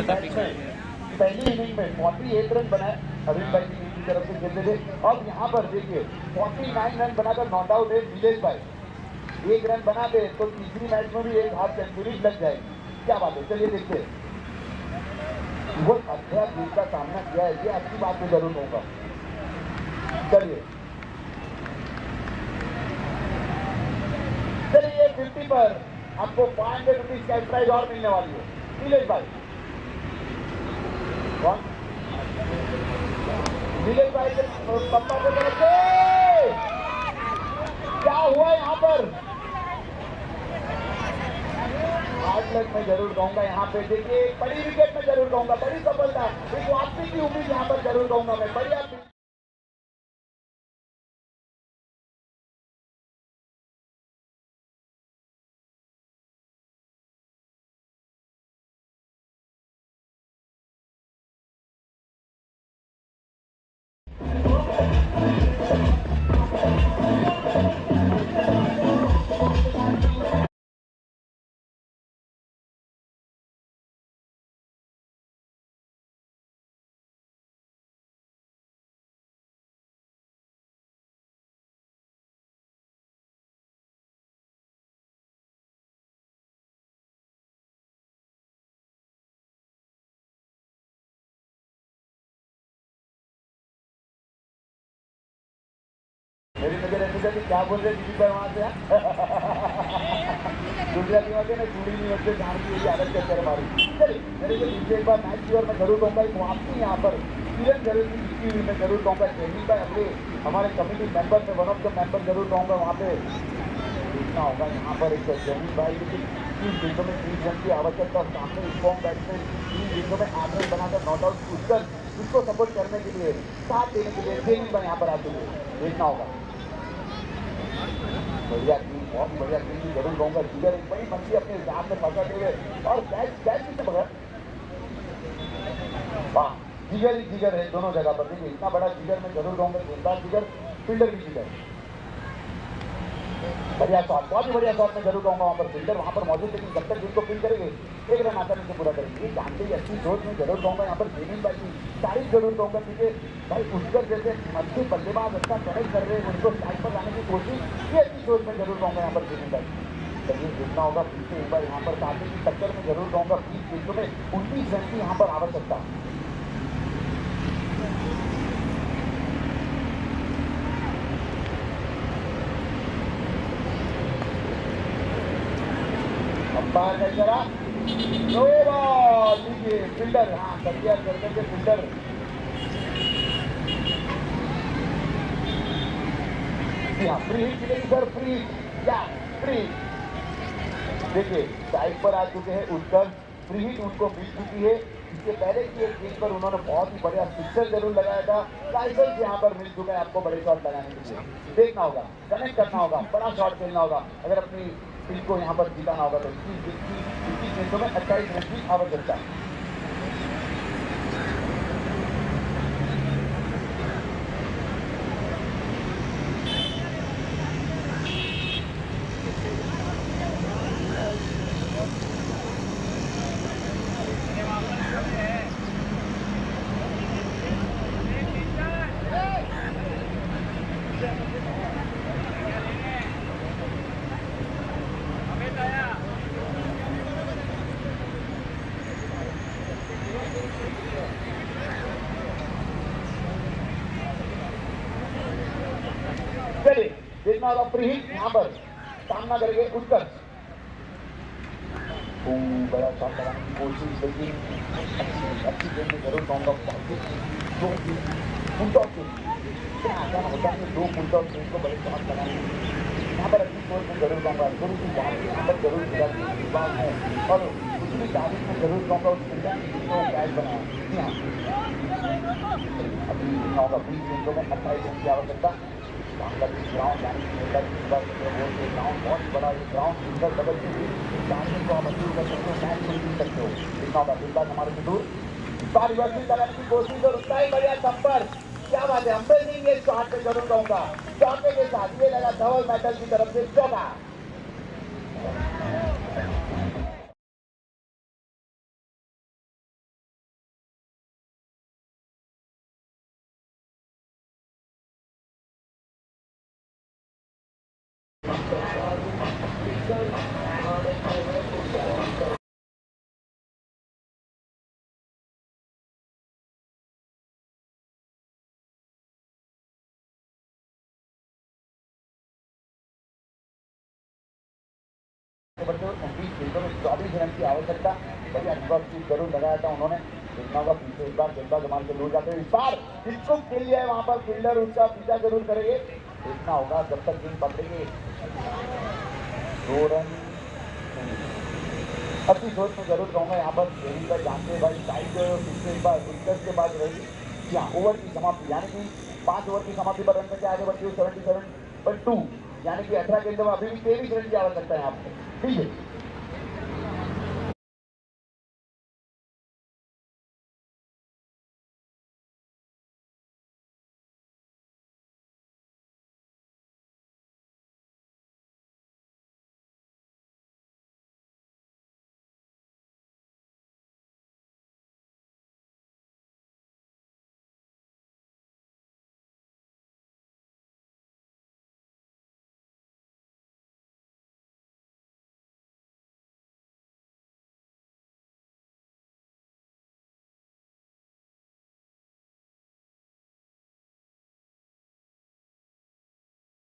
मैच में पहली इनिंग में 48 रन बनाए अरविंद भाई की टीम की तरफ से खेलते थे। अब यहाँ पर देखिए 49 रन बनाकर नॉट आउट है नीलेश भाई। एक रन बना दे तो तीसरी मैच में भी एक हाफ सेंचुरी लग जाएगी। क्या बात है, चलिए देखते हैं। बहुत अच्छा जीत का सामना किया है, ये अच्छी बात मैं जरूर कहूँगा। चलिए 50 पर आपको 500 रुपीज कैश प्राइज और मिलने वाली है नीलेश भाई। कौन नीलेश भाई के पप्पा के तरफ से क्या हुआ यहाँ पर? हार्ड लक मैं जरूर कहूंगा यहाँ पे। देखिए बड़ी विकेट में जरूर कहूंगा, बड़ी सफलता, एक वापसी की उम्मीद यहाँ पर जरूर कहूंगा मैं। बढ़िया मेरी नजर ऐसी था कि क्या बोल रहे दिलीप भाई वहां से दूसरा टीम के ना चूड़ी नहीं होते जान की यही आदत करके हमारी। चलिए मेरे को दूसरे एक बार मैच की और मैं जरूर कहूँगा एक वापसी यहाँ पर किरण जरूर की जीती हुई मैं जरूर कहूँगा। दिलीप भाई अपने हमारे कमेटी मेंबर में वन ऑफ द मेंबर जरूर कहूँगा। वहाँ पे देखना होगा यहाँ पर एक जमीन भाई लेकिन 30 गेंदों में 30 रन की आवश्यकता और सामने स्ट्रॉन्ग बैट्समैन 30 गेंदों में एवरेज बनाकर नॉट आउट पूछकर उसको सपोर्ट करने के लिए साथ देने के लिए जमीन भाई यहाँ पर आते हुए देखना होगा। बढ़िया टीम, बहुत बढ़िया टीम की जरूर कहूँगा। जिगर एक बड़ी मछली अपने जाल में पकड़ते हुए और कैच भी पकड़। वाह, जिगर ही जिगर है दोनों जगह पर। देखिए इतना बड़ा जिगर मैं जरूर कहूँगा, गेंदबाज जिगर, फील्डर भी जिगर। बढ़िया शॉट, बहुत ही बढ़िया शॉट मैं जरूर कहूँगा। वहाँ पर फील्डर वहाँ पर मौजूद, लेकिन जब तक जिसको फील करेंगे एक रन आसानी से पूरा करेंगे। जानते ही अच्छी सोच में जरूर कहूँगा। यहाँ पर जेमिन भाई की तारीफ जरूर कहूँगा क्योंकि भाई उसकर जैसे अच्छे बल्लेबाज अच्छा कनेक्ट कर रहे हैं, उनको स्ट्राइक पर लाने की कोशिश, ये अच्छी सोच में जरूर कहूँगा यहाँ पर जेमिन भाई। चलिए देखना होगा फिर से एक बार यहाँ पर साथी की टक्कर में जरूर कहूँगा। 20 गेंदों में 19 रन की यहाँ पर आवश्यकता। अंपायर का इशारा, नो बॉल। लीजिए फील्डर, हाँ कर दिया करके फील्डर। हाँ फ्री हिट मिलेगी सर, फ्री या फ्री। देखिए साइड पर आ चुके हैं उत्तर, फ्री हिट उनको मिल चुकी है। इसके पहले की एक गेंद पर उन्होंने बहुत ही बढ़िया सिक्सर जरूर लगाया था। लाइसेंस यहाँ पर मिल चुका है आपको बड़े शॉट लगाने के लिए। देखना होगा, कनेक्ट करना होगा, बड़ा शॉट खेलना होगा अगर अपनी टीम को यहाँ पर जीताना होगा तो। 21 गेंदों में 28 रन की आवश्यकता। चलिए देखना होगा फ्री हिट यहाँ पर सामना करेंगे उत्कर्ष। बड़ा शॉट लगाने की कोशिश, लेकिन अच्छी गेंद में जरूर कहूँगा। दो फुलटॉप इतना आसान होता है कि 2 फुलटॉप गेंद को बड़े शॉट लगाने यहाँ पर अच्छी सोच में जरूर कहूँगा। जरूर की वहाँ यहाँ पर जरूर विभाग है और उसकी तारीफ में जरूर कहूँगा उस फील्डर को कैच बनाया। जी हाँ अभी देखना होगा 20 गेंदों में 28 रन की आवश्यकता। बांग्लादेश ग्राउंड ग्राउंड बहुत बड़ा ये ग्राउंड सुंदर डबल को आप अचीव कर सकते हो, मैच में जीत सकते हो। देखना होगा गेंदबाज हमारे से दूर रिवर्सिंग लगाने की कोशिश और उतना ही बढ़िया संपर्क। क्या बात है, अम्बेसिंग ये शॉट पे जरूर कहूँगा। चौके के साथ ये लगा धवल मेटल की तरफ से चौका। बढ़ते हुए 29 फील्डों में 24 रन की आवश्यकता, बढ़िया स्वीप जरूर लगाया था उन्होंने। देखना होगा पीछे इस बार गेंदबाज मार के दूर जाते हैं, इस बार किसको खेल लिया है वहां पर फील्डर, उसका पीछा जरूर करेंगे। देखना होगा जब तक गेंद पकड़ेंगे 2 रन। अपनी सोच में जरूर कहूंगा यहाँ पर गेंद पर जानते भाई साइड पीछे इस बार विकेट के बाद रहेगी। यहाँ ओवर की समाप्ति यानी कि 5 ओवर की समाप्ति पर रन करके आगे बढ़ती है 77/2, यानी कि 18 गेंदों में अभी भी 23 रन की आवश्यकता है यहाँ पर। ठीक है,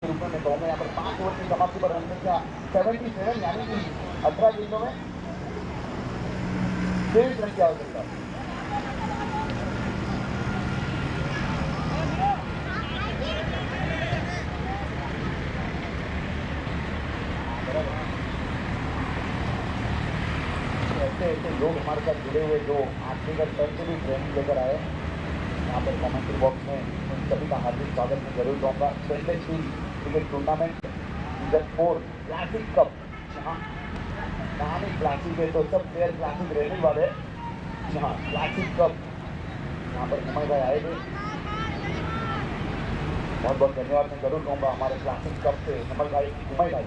रूप में कहूँगा यहाँ पर 5 ओवर की समाप्ति पर रन संख्या 77, यानी कि 18 गेंदों में 23 रन की आवश्यकता। ऐसे लोग हमारे साथ जुड़े हुए जो आखिरी का स्तर से भी ट्रेनिंग लेकर आए, यहाँ पर कमेंट्री बॉक्स में उन सभी का हार्दिक स्वागत मैं जरूर कहूँगा। Cricket tournament season 4 classic cup, यहाँ नाम ही क्लासिक है तो सब प्लेयर क्लासिक रहने वाले। यहाँ क्लासिक कप यहाँ पर उमय भाई आए थे, बहुत बहुत धन्यवाद मैं जरूर कहूँगा हमारे क्लासिक कप से उमय भाई।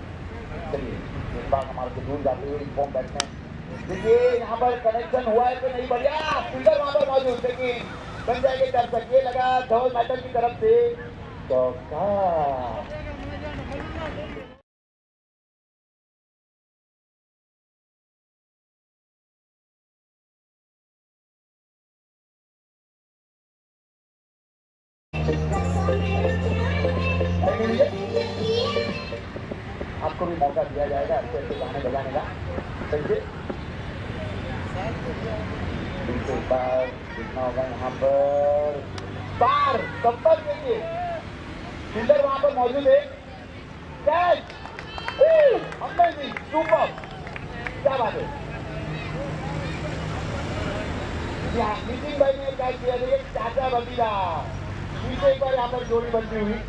चलिए इस बार हमारे से दूर जाते हुए इन्फॉर्म बैट्समैन, देखिए यहाँ पर कनेक्शन हुआ है कि नहीं, बढ़िया फील्डर वहाँ पर मौजूद, लेकिन बन जाएंगे दर्शक, ये लगा धवल मैटर की तरफ से चौका। आपको भी मौका दिया जाएगा अच्छे अच्छे गाने बजाने का। समझे, दूसरे बार देखना होगा यहाँ पर बार कब्बल देखिए फील्डर वहां पर मौजूद है, कैच, अमेजिंग, सुपर, क्या बात है। यहाँ नितिन भाई ने कैच किया, देखिए चाचा बंदीला पीछे एक बार यहाँ पर जोड़ी बनती हुई।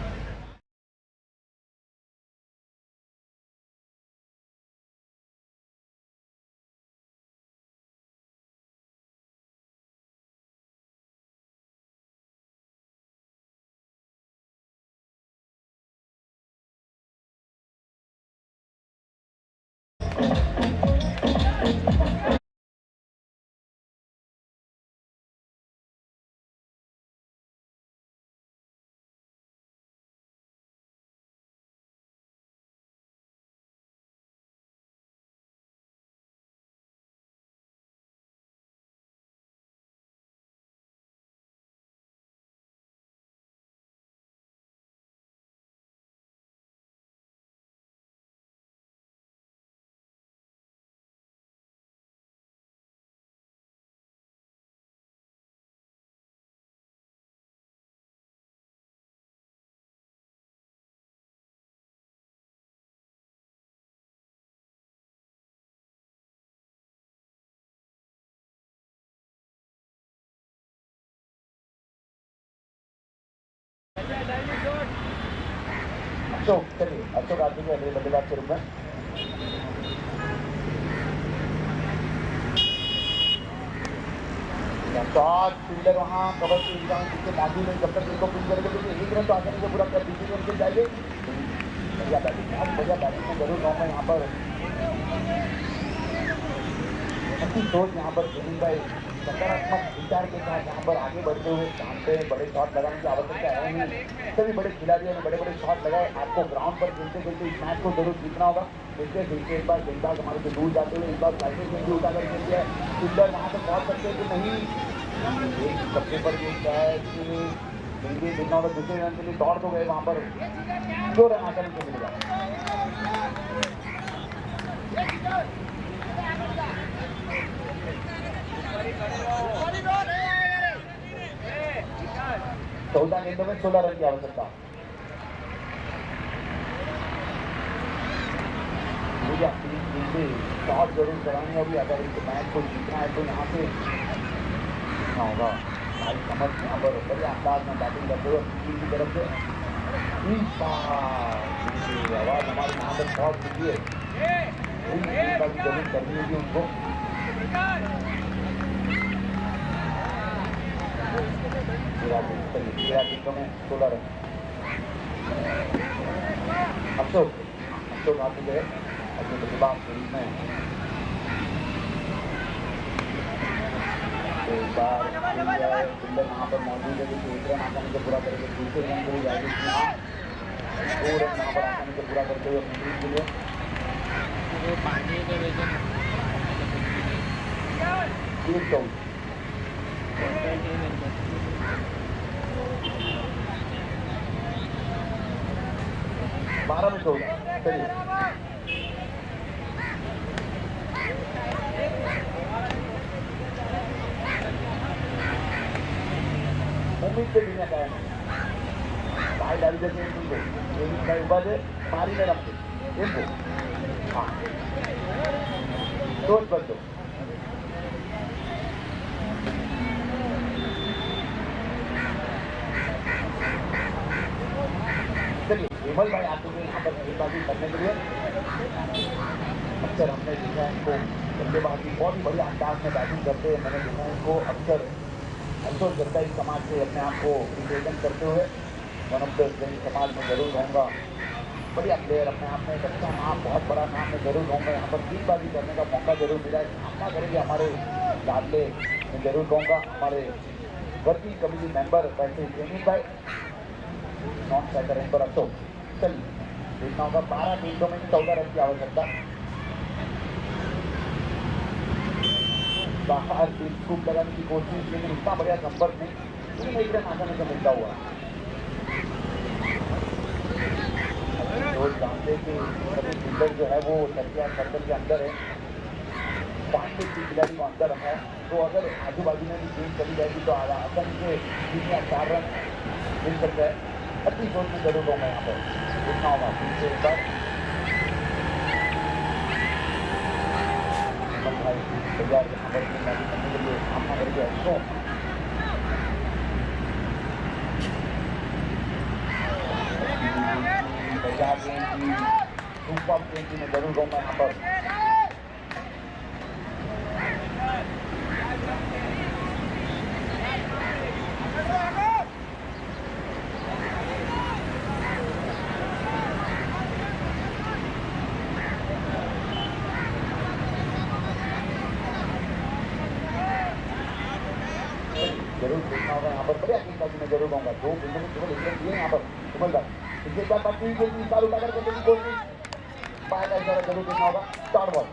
अशोक, चलिए अशोक आदमी के अगले बल्लेबाज के रूप में शॉट, फील्डर वहाँ कवर के इंतजाम जिसके मौजूद है, जब तक इनको पिन करेंगे तो 1 रन तो आसानी से पूरा कर दीजिए, उनके जाएंगे। बढ़िया बैटिंग, आज बढ़िया बैटिंग में जरूर कहूँगा यहाँ पर अच्छी सोच यहाँ पर धोनी भाई सकारात्मक विचार के साथ यहाँ पर आगे बढ़ते हुए जानते हैं बड़े शॉट लगाने की आवश्यकता है नहीं। सभी बड़े खिलाड़ियों ने बड़े बड़े शॉट लगाए। आपको ग्राउंड पर खेलते खेलते इस मैच को जरूर जीतना होगा। देखिए फिर से एक बार गेंदबाज हमारे से दूर जाते हुए इस बार साइड से भी उठाकर खेल दिया है। फील्डर वहाँ से पहुँच सकते हैं कि नहीं, एक कब्जे पर ये कैच गेंदे देखना होगा। दूसरे रन के लिए दौड़ तो गए वहाँ पर, जो रन आसानी से मिलेगा। चौदह गेंदों में 16 रन की आवश्यकता। मुझे अपनी गेंदें शॉट जरूर करानी होगी। अगर इस मैच को जीतना है तो यहाँ से जीतना होगा। भाई समझ यहाँ पर बड़े अंदाज में बैटिंग करते हुए टीम की तरफ से इस बार आवाज हमारे यहाँ पर शॉट दिखी है, जरूर करनी होगी उनको। तेरह गेंदों में 16 रन। अशोक आते गए अपने प्रतिभा सीरीज में। एक बार फील्डर यहाँ पर मौजूद है, जो एक रन आसानी से पूरा करेंगे। दूसरे रन को जाएगी 2 रन यहाँ पर आसानी से पूरा करते हुए अपनी टीम के लिए। एक तो 12 में 14। चलिए उम्मीद से दुनिया का है भाई डाली जैसे मारी में रखते इनको। हाँ सोच बदलो। चलिए विमल भाई आते हुए यहाँ पर गेंदबाजी करने के लिए। अक्सर हमने देखा है इनको बल्लेबाजी बहुत ही बढ़िया अंदाज में बैटिंग करते हैं। मैंने देखा है इनको अक्सर अफसोस करता है समाज से अपने आप को रिप्रेजेंट करते हुए। वन ऑफ द समाज में जरूर रहूँगा। बढ़िया प्लेयर, अपने आप में एक अच्छा नाम, बहुत बड़ा नाम मैं जरूर कहूँगा। यहाँ पर गेंदबाजी करने का मौका जरूर मिला है। सामना करेंगे हमारे लाडले, मैं जरूर कहूँगा हमारे वर्किंग कमेटी मेंबर वैसे जमीन भाई, नॉन स्ट्राइकर इन पर अशोक। चलिए देखना होगा 12 गेंदों में 14 रन की आवश्यकता। बाहर से स्कूप लगाने की कोशिश, लेकिन इतना बढ़िया संपर्क नहीं, लेकिन एक रन आसानी से मिलता हुआ। रोज जानते कि सभी फील्डर जो है वो सर्कल के अंदर है। 5 से 3 खिलाड़ी को अंदर रखा है, तो अगर आजू बाजू में भी गेंद चली जाएगी तो आसानी से 3 या 4 रन मिल सकता है। अच्छी सोच में जरूर होगा यहाँ पर। देखना होगा फिर से एक बार भाई तैयार यहाँ पर गेंदबाजी करने के लिए सामना करके अशोक। तैयार गेंद की सुपर गेंद की मैं जरूर कहूँगा यहाँ पर। जरूर देखना होगा यहाँ पर बढ़िया गेंदबाजी मैं जरूर कहूँगा। 2 गेंदों में केवल 1 रन दिए यहाँ पर सुमन भाई। इसके बाद बात की गेंद निकाल उठाकर करने की कोशिश, पाया का इशारा जरूर देखना होगा। शॉर्ट बॉल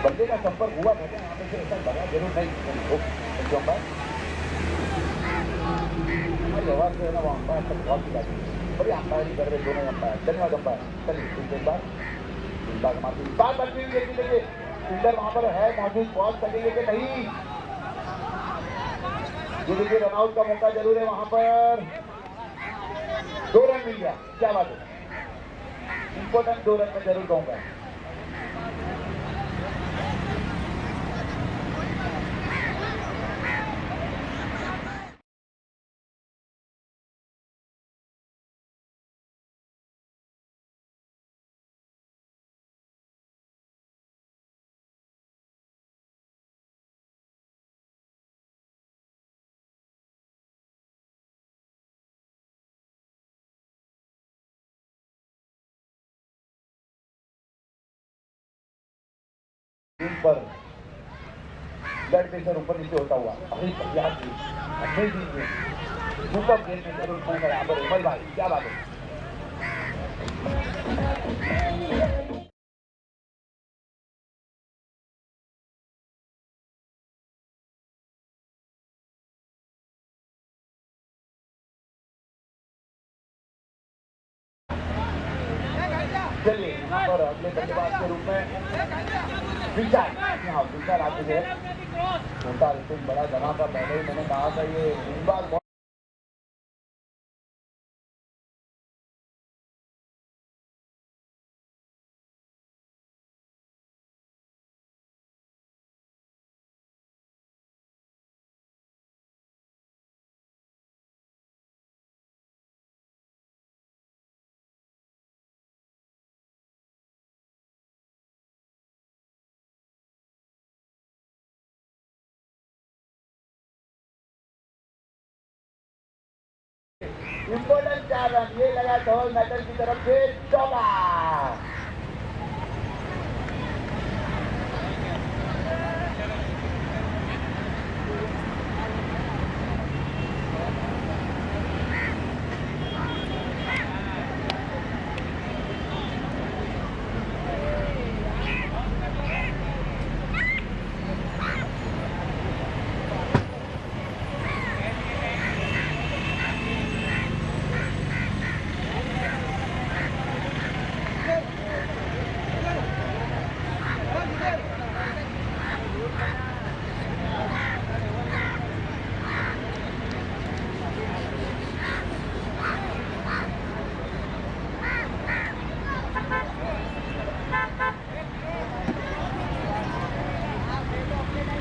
बल्ले का संपर्क हुआ था यहाँ पे, ऐसा लगा जरूर नहीं। हमारी आवाज जो है ना वो अंपायर तक बहुत ही जाती है। बड़ी अंपायरिंग कर रहे दोनों अंपायर। धन्यवाद अंपायर। चलिए एक बार हमारी बात बनती हुई देखिए फील्डर वहां पर है मौजूद, पहुंच सकेंगे कि नहीं। ये देखिए रनआउट का मौका जरूर है वहां पर। 2 रन मिल गया, क्या बात है। इंपॉर्टेंट 2 रन में जरूर कहूंगा। टीम पर ब्लड प्रेशर ऊपर नीचे होता हुआ अभी तैयार थी सुपर गेम में जरूर कहूँगा यहाँ पर उमर भाई क्या बात है। चलिए यहाँ पर अगले बल्लेबाज के रूप में विशाल, हाँ विशाल आते थे छोटा लेकिन बड़ा धमाका। पहले ही मैंने कहा था ये गेंदबाज इंपॉर्टेंट 4 रन ये लगा धवल मैटर की तरफ से चौका।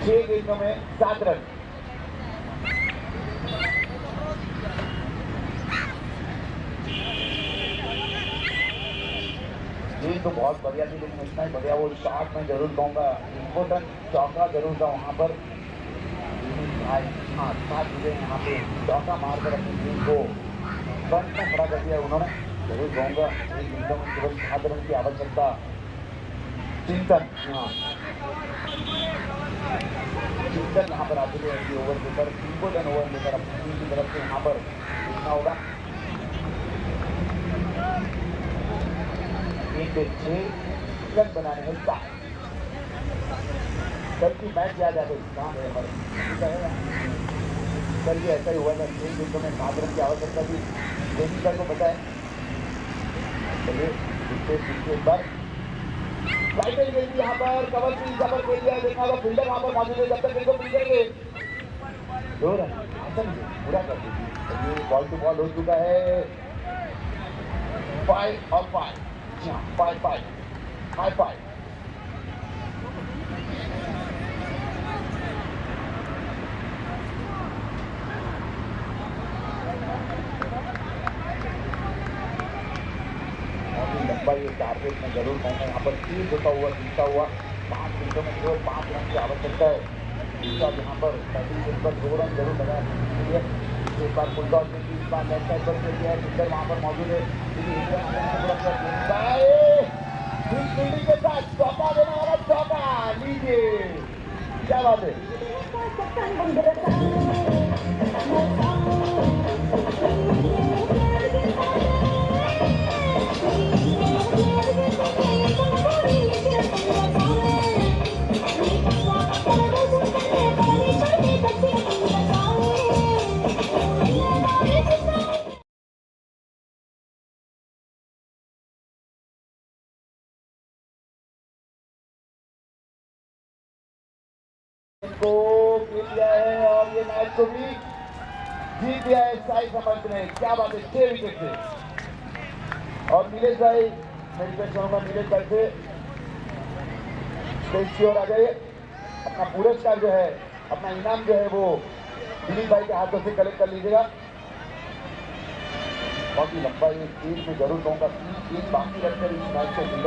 6 गेंदों में 7 रन। गेंद तो बहुत बढ़िया थी लेकिन इतना ही बढ़िया वो शॉट मैं जरूर कहूँगा इम्पोर्टेंट चौका जरूर था वहाँ पर। हाँ 7 विकेट यहाँ पे चौका मारकर अपनी टीम को फ्रंट में खड़ा कर दिया उन्होंने। जरूर कहूँगा एक गेंदों में केवल 7 रन की आवश्यकता। चिंतन, हाँ चिंतन यहाँ पर आते हुए अगली ओवर लेकर इम्पोर्टेंट ओवर लेकर अपनी टीम की तरफ से यहाँ पर देखना होगा। एक 6 रन बनाने में का कल की मैच याद आ गई कहाँ गए हमारे कल भी ऐसा ही हुआ था। 6 गेंदों में 7 रन की आवश्यकता थी। सर को पता है। चलिए एक बार टाइटल गेंद यहाँ पर कवर की जबर खेल दिया। देखना होगा फील्डर वहाँ पर मौजूद है। जब तक इनको फील्डर के 2 रन आसन पूरा कर दीजिए। बॉल टू बॉल हो चुका है 5 और 5। 5-5 लंबाई टारगेट में जरूर कहूँगा यहाँ पर 3 होता हुआ जीता हुआ 5 गेंदों में केवल 5 रन की आवश्यकता है। दूसरा यहाँ पर 35 गेंद पर 2 रन जरूर लगाया। एक बार फुलटॉस में 3 बार लेफ्ट साइड पर खेल दिया है। फिल्डर वहाँ पर मौजूद है। फील्डिंग के साथ चौका देने वाला चौका लीजिए। क्या बात है। को खेल दिया है और ये मैच को भी जीत दिया है साई समर्थ ने। क्या बात है 6 विकेट से। और नीलेश भाई मैं रिक्वेस्ट करूंगा नीलेश भाई से स्टेज की ओर आ जाइए। अपना पुरस्कार जो है अपना इनाम जो है वो दिलीप भाई के हाथों से कलेक्ट कर लीजिएगा। बहुत ही लंबा ये टीम में जरूर कहूँगा 3 बाकी रखकर इस मैच को जीता है।